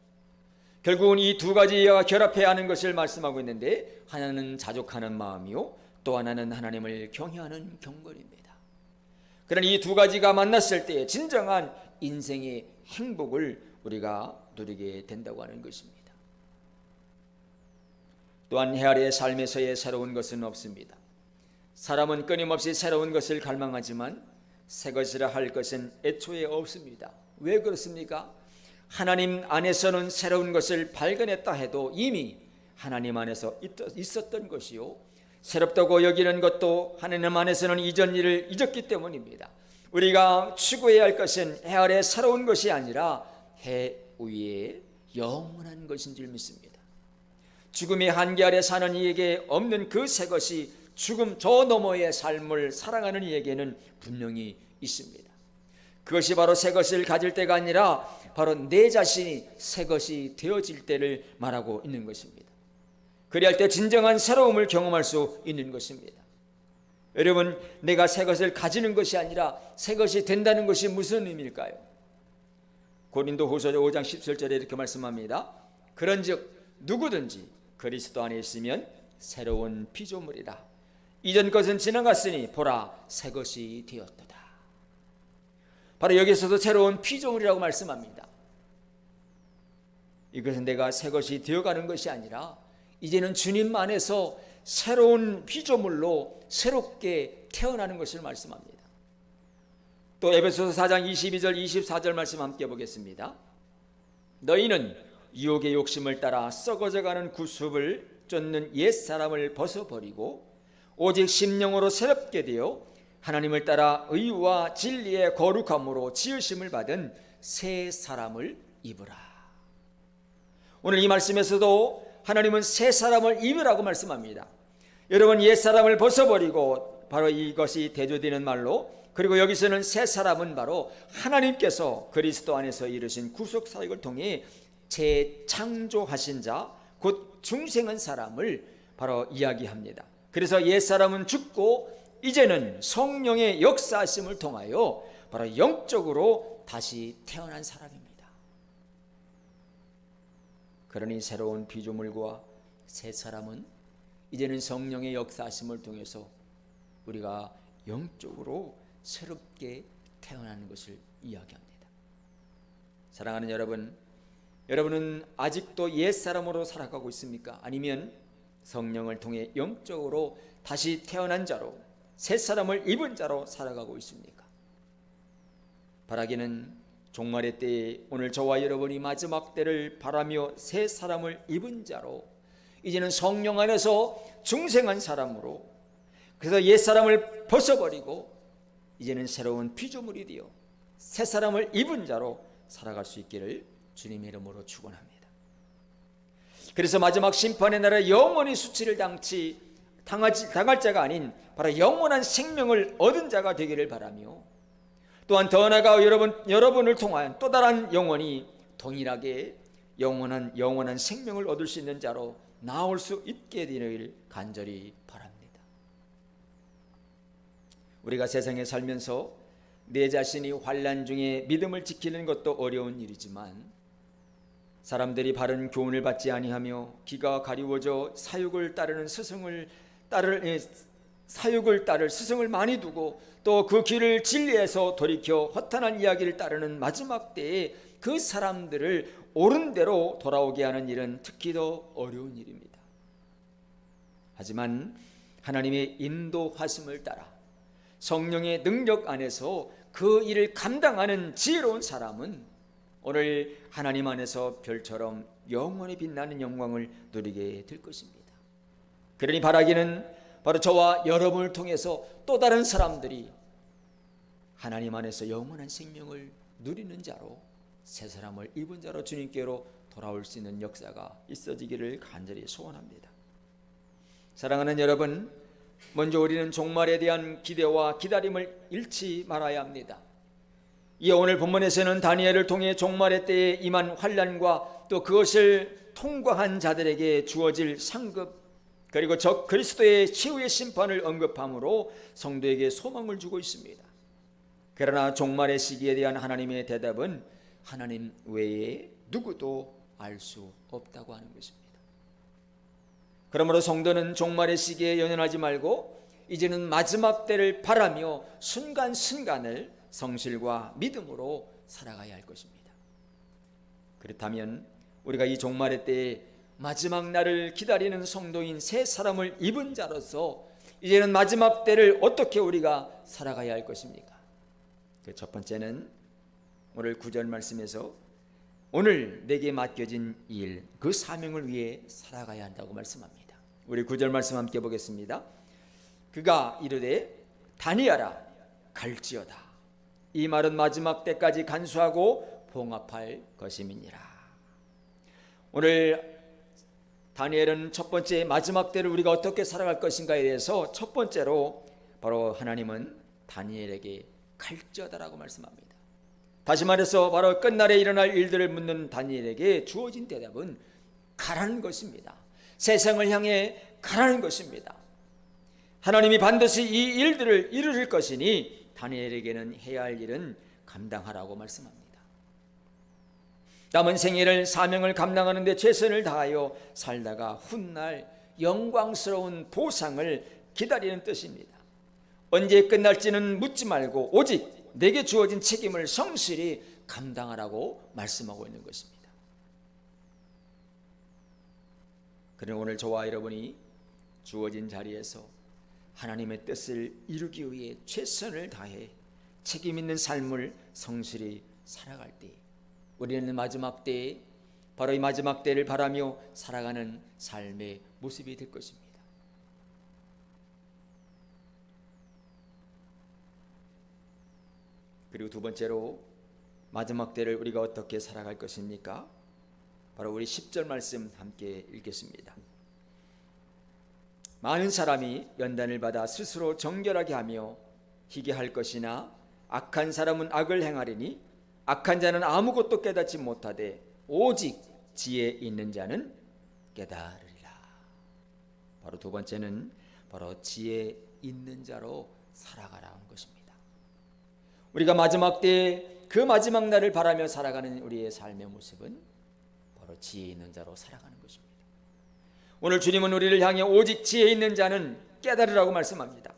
결국은 이 두 가지가 결합해야 하는 것을 말씀하고 있는데, 하나는 자족하는 마음이요, 또 하나는 하나님을 경외하는 경건입니다. 그러니 이 두 가지가 만났을 때 진정한 인생의 행복을 우리가 누리게 된다고 하는 것입니다. 또한 헤아리의 삶에서의 새로운 것은 없습니다. 사람은 끊임없이 새로운 것을 갈망하지만 새 것이라 할 것은 애초에 없습니다. 왜 그렇습니까? 하나님 안에서는 새로운 것을 발견했다 해도 이미 하나님 안에서 있었던 것이요, 새롭다고 여기는 것도 하나님 안에서는 이전 일을 잊었기 때문입니다. 우리가 추구해야 할 것은 해 아래 새로운 것이 아니라 해 위에 영원한 것인 줄 믿습니다. 죽음의 한계 아래 사는 이에게 없는 그 새 것이 죽음 저 너머의 삶을 살아가는 이에게는 분명히 있습니다. 그것이 바로 새 것을 가질 때가 아니라 바로 내 자신이 새 것이 되어질 때를 말하고 있는 것입니다. 그리할 때 진정한 새로움을 경험할 수 있는 것입니다. 여러분, 내가 새 것을 가지는 것이 아니라 새 것이 된다는 것이 무슨 의미일까요? 고린도후서 5장 17절에 이렇게 말씀합니다. 그런즉 누구든지 그리스도 안에 있으면 새로운 피조물이라. 이전 것은 지나갔으니 보라 새 것이 되었도다. 바로 여기서도 새로운 피조물이라고 말씀합니다. 이것은 내가 새 것이 되어가는 것이 아니라 이제는 주님 안에서 새로운 피조물로 새롭게 태어나는 것을 말씀합니다. 또 에베소서 4장 22절 24절 말씀 함께 보겠습니다. 너희는 유혹의 욕심을 따라 썩어져가는 구습을 쫓는 옛사람을 벗어버리고 오직 심령으로 새롭게 되어 하나님을 따라 의와 진리의 거룩함으로 지으심을 받은 새 사람을 입으라. 오늘 이 말씀에서도 하나님은 새 사람을 입으라고 말씀합니다. 여러분, 옛 사람을 벗어버리고, 바로 이것이 대조되는 말로, 그리고 여기서는 새 사람은 바로 하나님께서 그리스도 안에서 이루신 구속 사역을 통해 재창조하신 자, 곧 중생한 사람을 바로 이야기합니다. 그래서 옛 사람은 죽고 이제는 성령의 역사하심을 통하여 바로 영적으로 다시 태어난 사람입니다. 그러니 새로운 피조물과 새 사람은 이제는 성령의 역사하심을 통해서 우리가 영적으로 새롭게 태어나는 것을 이야기합니다. 사랑하는 여러분, 여러분은 아직도 옛사람으로 살아가고 있습니까? 아니면 성령을 통해 영적으로 다시 태어난 자로, 새 사람을 입은 자로 살아가고 있습니까? 바라기는 종말의 때에 오늘 저와 여러분이 마지막 때를 바라며 새 사람을 입은 자로 이제는 성령 안에서 중생한 사람으로 그래서 옛 사람을 벗어버리고 이제는 새로운 피조물이 되어 새 사람을 입은 자로 살아갈 수 있기를 주님의 이름으로 축원합니다. 그래서 마지막 심판의 날에 영원히 수치를 당할 자가 아닌 바로 영원한 생명을 얻은 자가 되기를 바라며 또한 더 나아가 여러분을 통한 또 다른 영혼이 동일하게 영원한 생명을 얻을 수 있는 자로 나올 수 있게 되기를 간절히 바랍니다. 우리가 세상에 살면서 내 자신이 환난 중에 믿음을 지키는 것도 어려운 일이지만 사람들이 바른 교훈을 받지 아니하며 귀가 가리워져 사육을 따를 스승을 많이 두고 또 그 길을 진리에서 돌이켜 허탄한 이야기를 따르는 마지막 때에 그 사람들을 옳은 대로 돌아오게 하는 일은 특히 더 어려운 일입니다. 하지만 하나님의 인도하심을 따라 성령의 능력 안에서 그 일을 감당하는 지혜로운 사람은 오늘 하나님 안에서 별처럼 영원히 빛나는 영광을 누리게 될 것입니다. 그러니 바라기는 바로 저와 여러분을 통해서 또 다른 사람들이 하나님 안에서 영원한 생명을 누리는 자로 새 사람을 입은 자로 주님께로 돌아올 수 있는 역사가 있어지기를 간절히 소원합니다. 사랑하는 여러분, 먼저 우리는 종말에 대한 기대와 기다림을 잃지 말아야 합니다. 이 오늘 본문에서는 다니엘을 통해 종말의 때에 임한 환난과 또 그것을 통과한 자들에게 주어질 상급 그리고 적 그리스도의 치유의 심판을 언급함으로 성도에게 소망을 주고 있습니다. 그러나 종말의 시기에 대한 하나님의 대답은 하나님 외에 누구도 알 수 없다고 하는 것입니다. 그러므로 성도는 종말의 시기에 연연하지 말고 이제는 마지막 때를 바라며 순간순간을 성실과 믿음으로 살아가야 할 것입니다. 그렇다면 우리가 이 종말의 때에 마지막 날을 기다리는 성도인 새 사람을 입은 자로서 이제는 마지막 때를 어떻게 우리가 살아가야 할 것입니까? 그 첫 번째는 오늘 9절 말씀에서 오늘 내게 맡겨진 일, 그 사명을 위해 살아가야 한다고 말씀합니다. 우리 9절 말씀 함께 보겠습니다. 그가 이르되 다니엘아 갈지어다. 이 말은 마지막 때까지 간수하고 봉합할 것임이니라. 오늘 다니엘은 첫 번째 마지막 때를 우리가 어떻게 살아갈 것인가에 대해서 첫 번째로 바로 하나님은 다니엘에게 갈지어다라고 말씀합니다. 다시 말해서 바로 끝날에 일어날 일들을 묻는 다니엘에게 주어진 대답은 가라는 것입니다. 세상을 향해 가라는 것입니다. 하나님이 반드시 이 일들을 이루실 것이니 다니엘에게는 해야 할 일은 감당하라고 말씀합니다. 남은 생애를 사명을 감당하는 데 최선을 다하여 살다가 훗날 영광스러운 보상을 기다리는 뜻입니다. 언제 끝날지는 묻지 말고 오직 내게 주어진 책임을 성실히 감당하라고 말씀하고 있는 것입니다. 그러나 오늘 저와 여러분이 주어진 자리에서 하나님의 뜻을 이루기 위해 최선을 다해 책임 있는 삶을 성실히 살아갈 때 우리는 마지막 때에 바로 이 마지막 때를 바라며 살아가는 삶의 모습이 될 것입니다. 그리고 두 번째로 마지막 때를 우리가 어떻게 살아갈 것입니까? 바로 우리 10절 말씀 함께 읽겠습니다. 많은 사람이 연단을 받아 스스로 정결하게 하며 희게 할 것이나 악한 사람은 악을 행하리니 악한 자는 아무것도 깨닫지 못하되 오직 지혜 있는 자는 깨달으리라. 바로 두 번째는 바로 지혜 있는 자로 살아가라는 것입니다. 우리가 마지막 때에 그 마지막 날을 바라며 살아가는 우리의 삶의 모습은 바로 지혜 있는 자로 살아가는 것입니다. 오늘 주님은 우리를 향해 오직 지혜 있는 자는 깨달으라고 말씀합니다.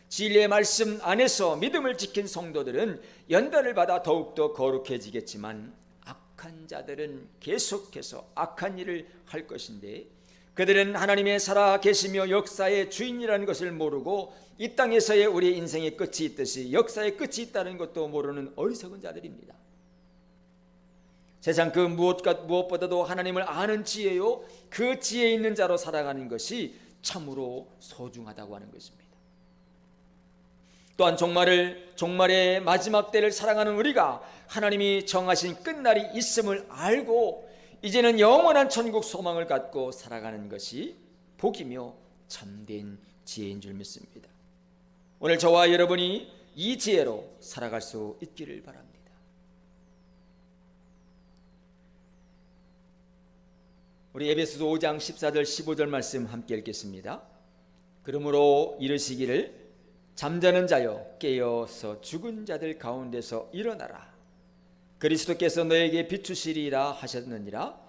진리의 말씀 안에서 믿음을 지킨 성도들은 연단을 받아 더욱더 거룩해지겠지만 악한 자들은 계속해서 악한 일을 할 것인데 그들은 하나님의 살아 계시며 역사의 주인이라는 것을 모르고 이 땅에서의 우리의 인생의 끝이 있듯이 역사의 끝이 있다는 것도 모르는 어리석은 자들입니다. 세상 그 무엇보다도 하나님을 아는 지혜요, 그 지혜 있는 자로 살아가는 것이 참으로 소중하다고 하는 것입니다. 또한 종말의 마지막 때를 살아가는 우리가 하나님이 정하신 끝날이 있음을 알고 이제는 영원한 천국 소망을 갖고 살아가는 것이 복이며 참된 지혜인 줄 믿습니다. 오늘 저와 여러분이 이 지혜로 살아갈 수 있기를 바랍니다. 우리 에베소서 5장 14절 15절 말씀 함께 읽겠습니다. 그러므로 이르시기를 잠자는 자여 깨어서 죽은 자들 가운데서 일어나라. 그리스도께서 너에게 비추시리라 하셨느니라.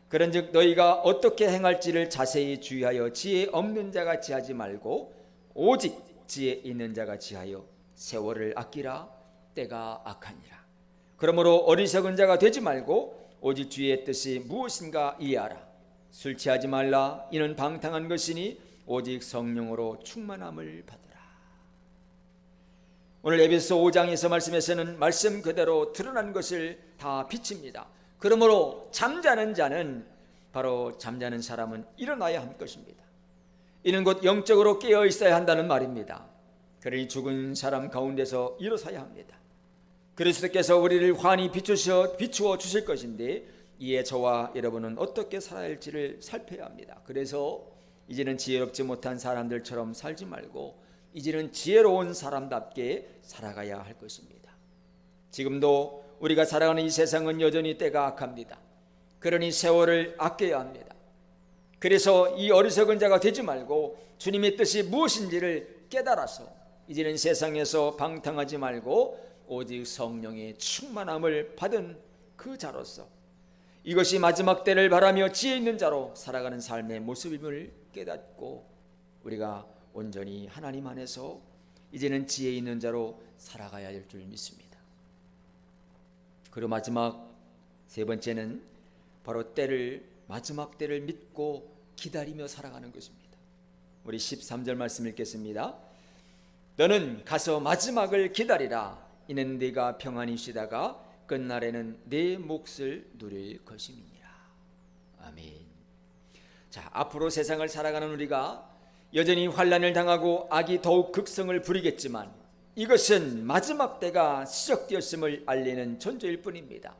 그런즉 너희가 어떻게 행할지를 자세히 주의하여 지혜 없는 자같이 하지 말고 오직 지혜 있는 자같이 하여 세월을 아끼라. 때가 악하니라. 그러므로 어리석은 자가 되지 말고 오직 주의 뜻이 무엇인가 이해하라. 술 취하지 말라. 이는 방탕한 것이니 오직 성령으로 충만함을 받으라. 오늘 에베소 5장에서 말씀에서는 말씀 그대로 드러난 것을 다 비칩니다. 그러므로 잠자는 자는, 바로 잠자는 사람은 일어나야 할 것입니다. 이는 곧 영적으로 깨어 있어야 한다는 말입니다. 그러니 죽은 사람 가운데서 일어서야 합니다. 그리스도께서 우리를 환히 비추어 주실 것인데 이에 저와 여러분은 어떻게 살아야 할지를 살펴야 합니다. 그래서 이제는 지혜롭지 못한 사람들처럼 살지 말고 이제는 지혜로운 사람답게 살아가야 할 것입니다. 지금도 우리가 살아가는 이 세상은 여전히 때가 악합니다. 그러니 세월을 아껴야 합니다. 그래서 이 어리석은 자가 되지 말고 주님의 뜻이 무엇인지를 깨달아서 이제는 세상에서 방탕하지 말고 오직 성령의 충만함을 받은 그 자로서 이것이 마지막 때를 바라며 지혜 있는 자로 살아가는 삶의 모습임을 깨닫고 우리가 온전히 하나님 안에서 이제는 지혜 있는 자로 살아가야 할 줄 믿습니다. 그리고 마지막 세 번째는 바로 마지막 때를 믿고 기다리며 살아가는 것입니다. 우리 13절 말씀 읽겠습니다. 너는 가서 마지막을 기다리라. 이는 네가 평안히 쉬다가 끝날에는 내 몫을 누릴 것임이니라. 아멘. 자, 앞으로 세상을 살아가는 우리가 여전히 환난을 당하고 악이 더욱 극성을 부리겠지만 이것은 마지막 때가 시작되었음을 알리는 전조일 뿐입니다.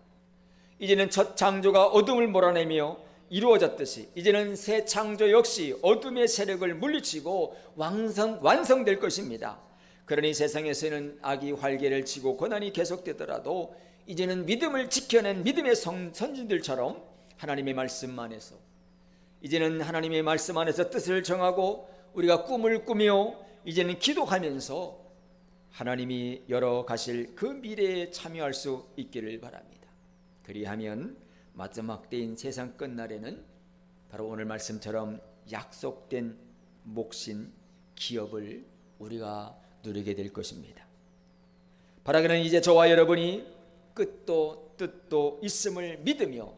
이제는 첫 창조가 어둠을 몰아내며 이루어졌듯이 이제는 새 창조 역시 어둠의 세력을 물리치고 완성될 것입니다. 그러니 세상에서는 악이 활개를 치고 고난이 계속되더라도 이제는 믿음을 지켜낸 믿음의 선진들처럼 하나님의 말씀 안에서 이제는 하나님의 말씀 안에서 뜻을 정하고 우리가 꿈을 꾸며 이제는 기도하면서 하나님이 열어 가실 그 미래에 참여할 수 있기를 바랍니다. 그리하면 마지막 때인 세상 끝날에는 바로 오늘 말씀처럼 약속된 몫인 기업을 우리가 누리게 될 것입니다. 바라기는 이제 저와 여러분이 끝도 뜻도 있음을 믿으며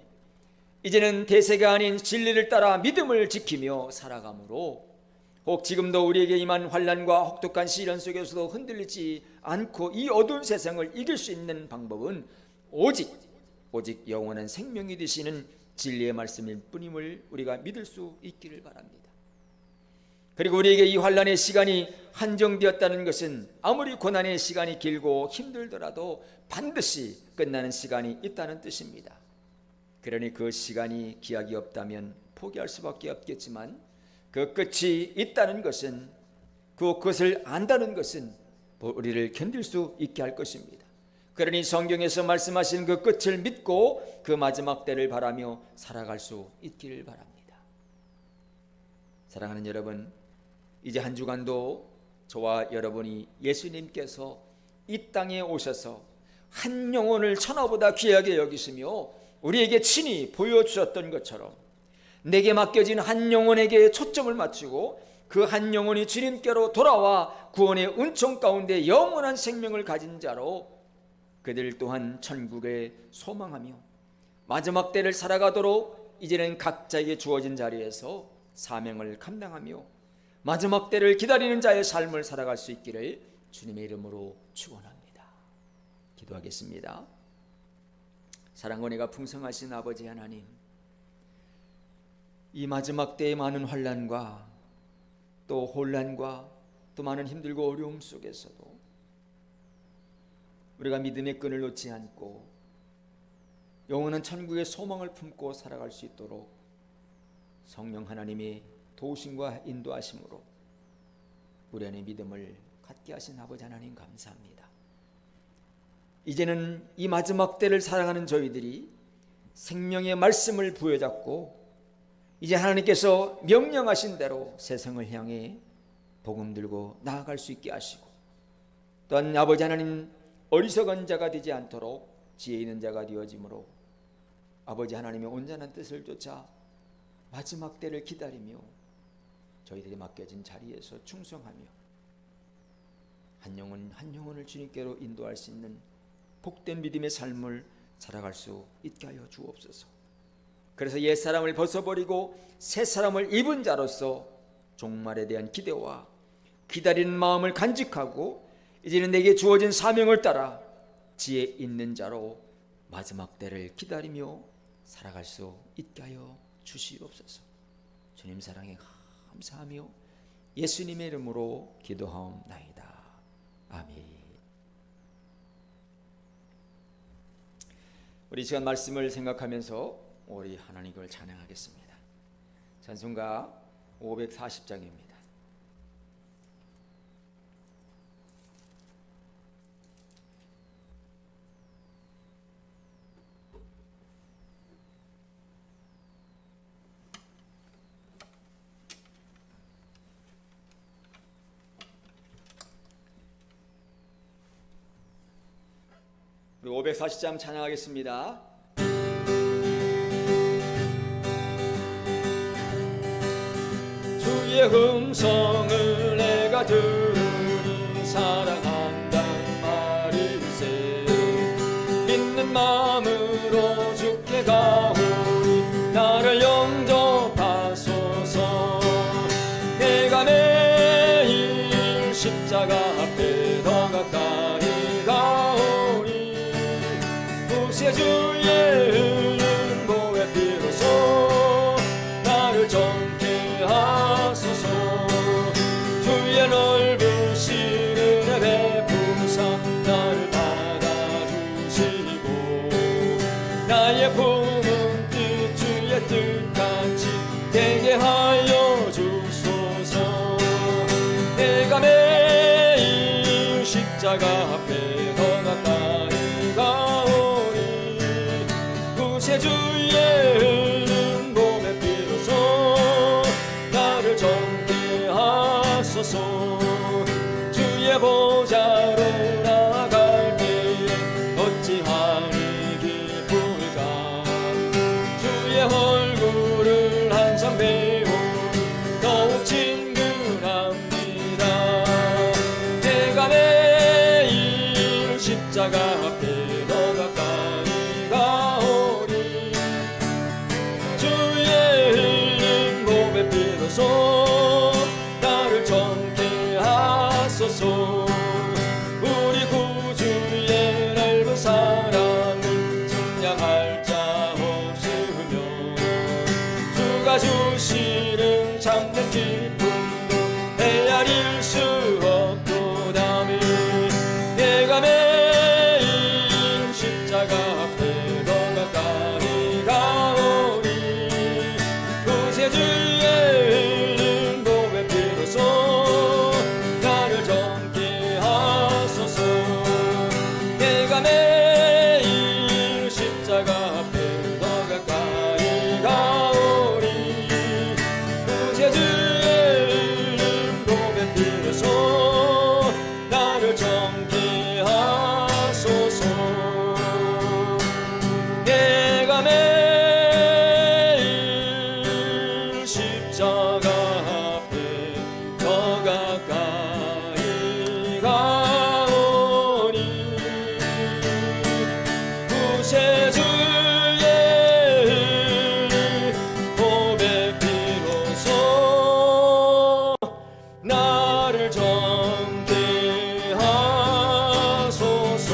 이제는 대세가 아닌 진리를 따라 믿음을 지키며 살아가므로 혹 지금도 우리에게 임한 환난과 혹독한 시련 속에서도 흔들리지 않고 이 어두운 세상을 이길 수 있는 방법은 오직 영원한 생명이 되시는 진리의 말씀일 뿐임을 우리가 믿을 수 있기를 바랍니다. 그리고 우리에게 이 환난의 시간이 한정되었다는 것은 아무리 고난의 시간이 길고 힘들더라도 반드시 끝나는 시간이 있다는 뜻입니다. 그러니 그 시간이 기약이 없다면 포기할 수밖에 없겠지만 그 끝이 있다는 것은 그것을 안다는 것은 우리를 견딜 수 있게 할 것입니다. 그러니 성경에서 말씀하신 그 끝을 믿고 그 마지막 때를 바라며 살아갈 수 있기를 바랍니다. 사랑하는 여러분, 이제 한 주간도 저와 여러분이 예수님께서 이 땅에 오셔서 한 영혼을 천하보다 귀하게 여기시며 우리에게 친히 보여주셨던 것처럼 내게 맡겨진 한 영혼에게 초점을 맞추고 그 한 영혼이 주님께로 돌아와 구원의 은총 가운데 영원한 생명을 가진 자로 그들 또한 천국에 소망하며 마지막 때를 살아가도록 이제는 각자에게 주어진 자리에서 사명을 감당하며 마지막 때를 기다리는 자의 삶을 살아갈 수 있기를 주님의 이름으로 축원합니다. 기도하겠습니다. 사랑과 은혜가 풍성하신 아버지 하나님, 이 마지막 때의 많은 환난과 또 혼란과 또 많은 힘들고 어려움 속에서도 우리가 믿음의 끈을 놓지 않고 영원한 천국의 소망을 품고 살아갈 수 있도록 성령 하나님의 도우심과 인도하심으로 우리 안에 믿음을 갖게 하신 아버지 하나님 감사합니다. 이제는 이 마지막 때를 살아가는 저희들이 생명의 말씀을 부여잡고 이제 하나님께서 명령하신 대로 세상을 향해 복음 들고 나아갈 수 있게 하시고, 또한 아버지 하나님 어리석은 자가 되지 않도록 지혜 있는 자가 되어짐으로 아버지 하나님의 온전한 뜻을 쫓아 마지막 때를 기다리며 저희들이 맡겨진 자리에서 충성하며 한 영혼 한 영혼을 주님께로 인도할 수 있는 복된 믿음의 삶을 살아갈 수 있게 하여 주옵소서. 그래서 옛사람을 벗어버리고 새사람을 입은 자로서 종말에 대한 기대와 기다리는 마음을 간직하고 이제는 내게 주어진 사명을 따라 지혜 있는 자로 마지막 때를 기다리며 살아갈 수 있게 하여 주시옵소서. 주님 사랑에 감사하며 예수님의 이름으로 기도하옵나이다. 아멘. 우리 시간 말씀을 생각하면서 우리 하나님을 찬양하겠습니다. 찬송가 540장입니다. 우리 540장 찬양하겠습니다. 주의 음성을 내가 들으니 사랑한단 말일세. 믿는 마음으로 주께 가오니 나를 영접하소서. 내가 매일 십자가 앞에 더 가까이 가오니 구세주의 흘린 보혈 피로써 나를 정케 하소서. 주의 넓으신 은혜 베푸사 나를 받아주시고 나의 품은 뜻 주의 뜻같이 되게 하여 주소서. 내가 매일 십자가 앞에 더 가까이 가오니 구세주의 흘린 보혈 피로써 나를 정케 하소서. 주의 보좌로 나아갈 때에 어찌하니 기쁠까. 주의 얼굴을 항상 배우니 더욱 친근합니다. 내가 매일 십자가 앞에 더 가까이 가오니 주의 흘린 보혈 피로써 나를 정케 하소서. 우리 구주의 넓은 사랑을 증량할 자 없으며 주가 주시는 참된 기쁨도 헤아릴 수 없도다니. 내가 매일 십자가 앞에 더 가까이 가오니 구세주의 흘린 보혈 피로써 나를 정케 하소서. 내가 매일 십자가 앞에 더 가까이 가오니 구세주의 흘린 보혈 피로써 나를 정케 하소서. 내가 매일 십자가 앞에 더 가까이 가오니 구세주의 보혈 피로써 나를 정케 하소서.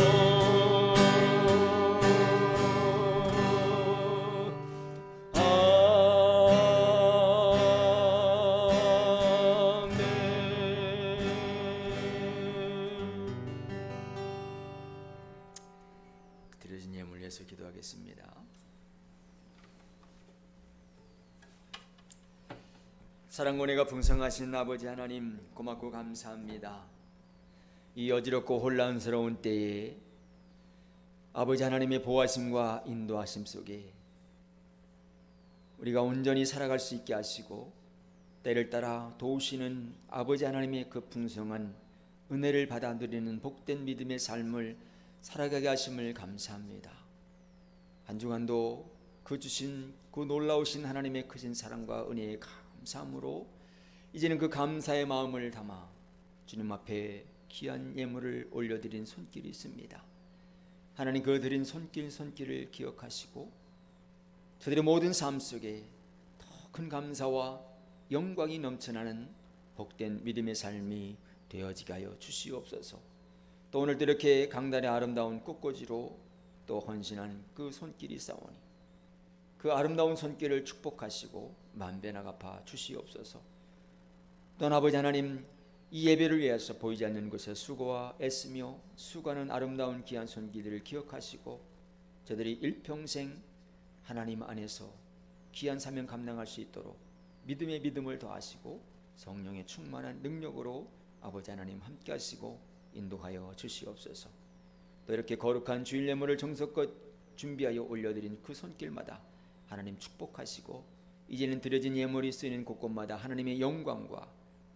기도하겠습니다. 사랑과 은혜가 풍성하신 아버지 하나님, 고맙고 감사합니다. 이 어지럽고 혼란스러운 때에 아버지 하나님의 보호하심과 인도하심 속에 우리가 온전히 살아갈 수 있게 하시고 때를 따라 도우시는 아버지 하나님의 그 풍성한 은혜를 받아 누리는 복된 믿음의 삶을 살아가게 하심을 감사합니다. 한 주간도 그 주신 그 놀라우신 하나님의 크신 사랑과 은혜의 감사함으로 이제는 그 감사의 마음을 담아 주님 앞에 귀한 예물을 올려드린 손길이 있습니다. 하나님, 그 드린 손길을 기억하시고 저들의 모든 삶 속에 더 큰 감사와 영광이 넘쳐나는 복된 믿음의 삶이 되어지게 하여 주시옵소서. 또 오늘도 이렇게 강단의 아름다운 꽃꽂이로 또 헌신한 그 손길이 싸우니 그 아름다운 손길을 축복하시고 만배나 갚아 주시옵소서. 또한 아버지 하나님, 이 예배를 위해서 보이지 않는 곳에 수고와 애쓰며 수고하는 아름다운 귀한 손길들을 기억하시고 저들이 일평생 하나님 안에서 귀한 사명 감당할 수 있도록 믿음의 믿음을 더하시고 성령의 충만한 능력으로 아버지 하나님 함께 하시고 인도하여 주시옵소서. 또 이렇게 거룩한 주일 예물을 정성껏 준비하여 올려드린 그 손길마다 하나님 축복하시고 이제는 드려진 예물이 쓰이는 곳곳마다 하나님의 영광과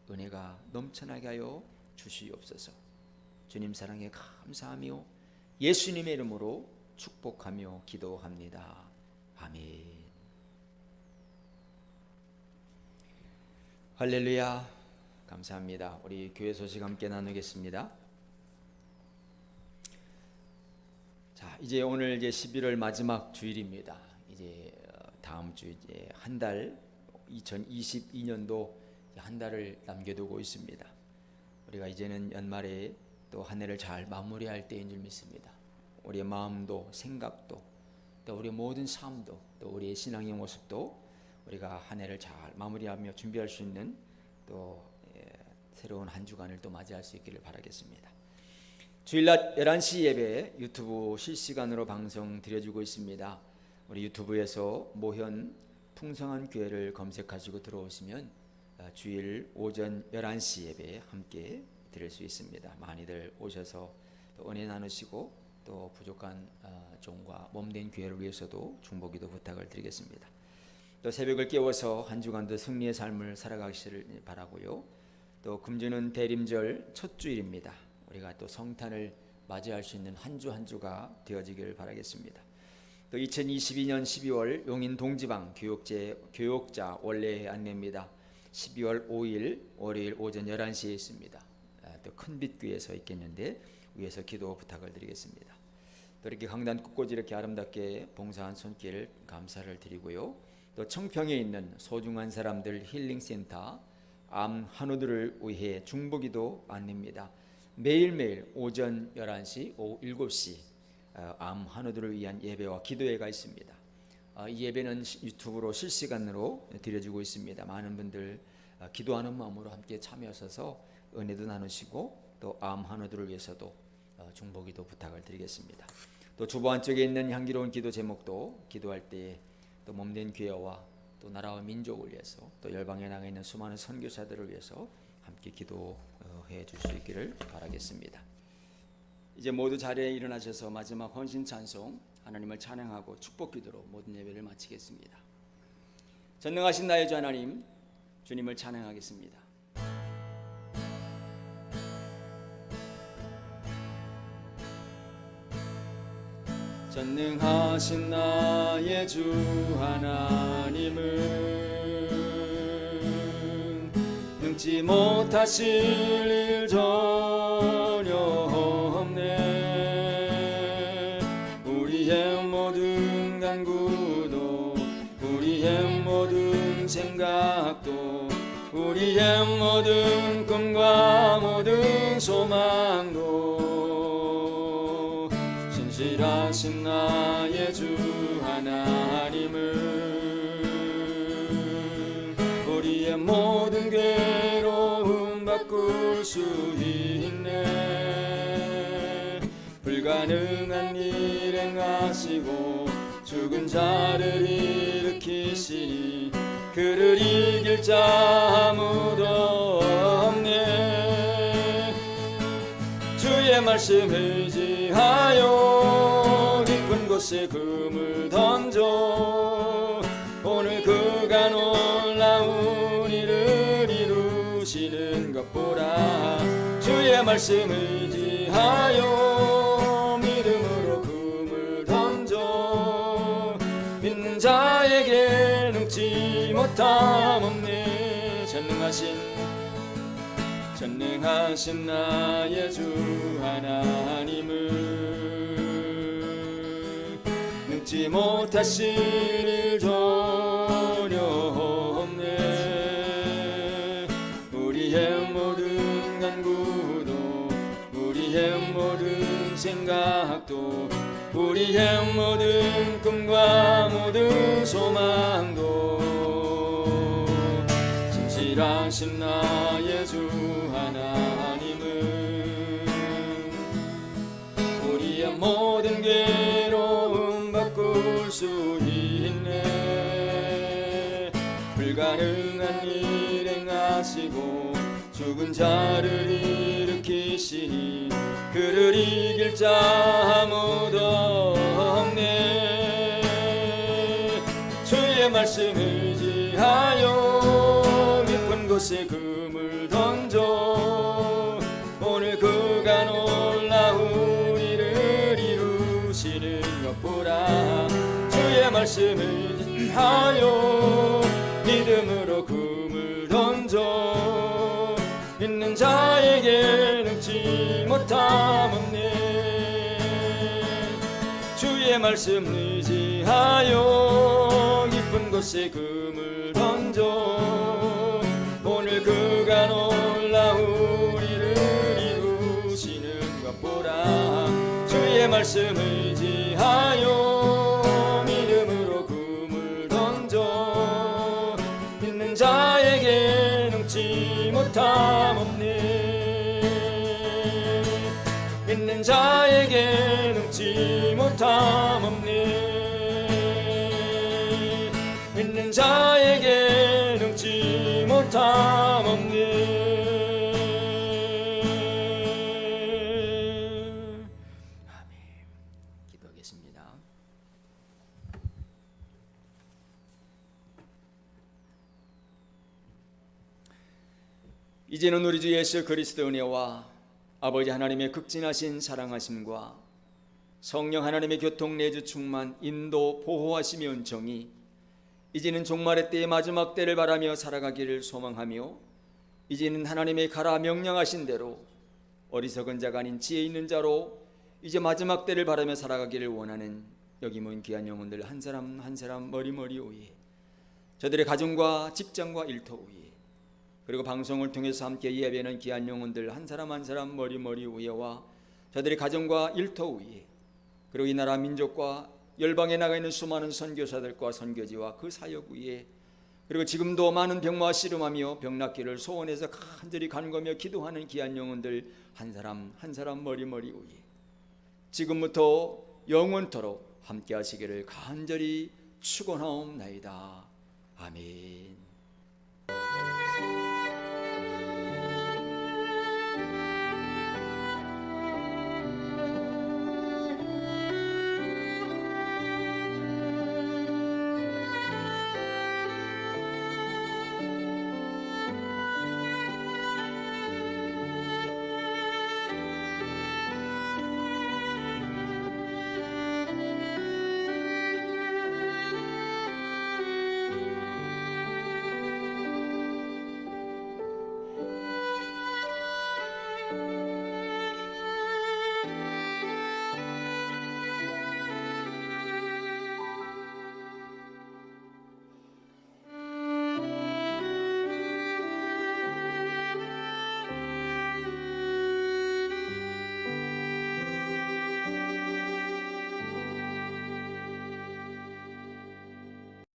은혜가 넘쳐나게 하여 주시옵소서. 주님 사랑에 감사하며 예수님의 이름으로 축복하며 기도합니다. 아멘. 할렐루야. 감사합니다. 우리 교회 소식 함께 나누겠습니다. 자, 이제 오늘 이제 11월 마지막 주일입니다. 이제 다음 주 이제 한 달, 2022년도 한 달을 남겨두고 있습니다. 우리가 이제는 연말에 또 한 해를 잘 마무리할 때인 줄 믿습니다. 우리의 마음도 생각도 또 우리의 모든 삶도 또 우리의 신앙의 모습도 우리가 한 해를 잘 마무리하며 준비할 수 있는 또 새로운 한 주간을 또 맞이할 수 있기를 바라겠습니다. 주일날 11시 예배 유튜브 실시간으로 방송 드려주고 있습니다. 우리 유튜브에서 모현 풍성한 교회를 검색하시고 들어오시면 주일 오전 11시 예배 함께 드릴 수 있습니다. 많이들 오셔서 또 은혜 나누시고 또 부족한 종과 몸된 교회를 위해서도 중보기도 부탁을 드리겠습니다. 또 새벽을 깨워서 한 주간도 승리의 삶을 살아가시를 바라고요. 또 금주는 대림절 첫 주일입니다. 우리가 또 성탄을 맞이할 수 있는 한 주 한 주가 되어지기를 바라겠습니다. 또 2022년 12월 용인 동지방 교역자 원례 안내입니다. 12월 5일 월요일 오전 11시에 있습니다. 또 큰빛교회에서 있겠는데 위에서 기도 부탁을 드리겠습니다. 또 이렇게 강단 끝까지 이렇게 아름답게 봉사한 손길 감사를 드리고요. 또 청평에 있는 소중한 사람들 힐링센터 암 한우들을 위해 중보기도 안내입니다. 매일매일 오전 11시, 오후 7시 암 한우들을 위한 예배와 기도회가 있습니다. 이 예배는 유튜브로 실시간으로 드려지고 있습니다. 많은 분들 기도하는 마음으로 함께 참여하셔서 은혜도 나누시고 또 암 한우들을 위해서도 중보기도 부탁을 드리겠습니다. 또 주보 안쪽에 있는 향기로운 기도 제목도 기도할 때에 또 몸된 교회와 또 나라와 민족을 위해서 또 열방에 나가 있는 수많은 선교사들을 위해서 함께 기도해 줄 수 있기를 바라겠습니다. 이제 모두 자리에 일어나셔서 마지막 헌신 찬송 하나님을 찬양하고 축복 기도로 모든 예배를 마치겠습니다. 전능하신 나의 주 하나님, 주님을 찬양하겠습니다. 전능하신 나의 주 하나님은 능치 못하실 일 전혀 없네. 우리의 모든 간구도 우리의 모든 생각도 우리의 모든 꿈과 모든 소망도 신실하신 나의 주 하나님은 우리의 모든 괴로움 바꿀 수 있네. 불가능한 일 행하시고 죽은 자를 일으키시니 그를 이길 자 아무도 없네. 주의 말씀 의지하여 깊은 곳에 금을 던져 오늘 그가 놀라운 일을 이루시는 것 보라. 주의 말씀 의지하여 믿음으로 금을 던져 믿는 자에게 능치 못함 없네. 전능하신 나의 주 하나님을 능치 못하실 일 전혀 없네. 우리의 모든 간구도 우리의 모든 생각도 우리의 모든 꿈과 모든 소망도 진실하신 나의 주 하나님은 우리의 모든 괴로움 바꿀 수 있네. 불가능한 일 행하시고 죽은 자를 일으키시니 그를 이길 자 아무도 없네. 주의 말씀 의지하여 깊은 곳에 금을 던져 오늘 그가 놀라운 일을 이루시는 것 보라. 주의 말씀 의지하여 믿음으로 금을 던져 믿는 자에게 능치 못함 없네. 주의 말씀 의지하여 깊은 곳에 금을 던져 오늘 그가 놀라운 일을 이루시는 것 보라. 주의 말씀 의지하여 믿음으로 금을 던져 믿는 자에게 능치 못함 없네. 믿는 자에게 능치 못함 없네. 믿는 자에게 능치 못함 없네. 아멘. 기도하겠습니다. 이제는 우리 주 예수 그리스도 은혜와 아버지 하나님의 극진하신 사랑하심과 성령 하나님의 교통 내주 충만 인도 보호하심의 은총이 이제는 종말의 때의 마지막 때를 바라며 살아가기를 소망하며 이제는 하나님의 가라 명령하신 대로 어리석은 자가 아닌 지혜 있는 자로 이제 마지막 때를 바라며 살아가기를 원하는 여기 모인 귀한 영혼들 한 사람 한 사람 머리머리 위에 저들의 가정과 직장과 일터 위에 그리고 방송을 통해서 함께 예배하는 귀한 영혼들 한 사람 한 사람 머리머리 위에와 저들의 가정과 일터 위에 그리고 이 나라 민족과 열방에 나가 있는 수많은 선교사들과 선교지와 그 사역 위에 그리고 지금도 많은 병마와 씨름하며 병낫기를 소원해서 간절히 간구하며 기도하는 귀한 영혼들 한 사람 한 사람 머리머리 위에 지금부터 영원토록 함께 하시기를 간절히 축원하옵나이다. 아멘.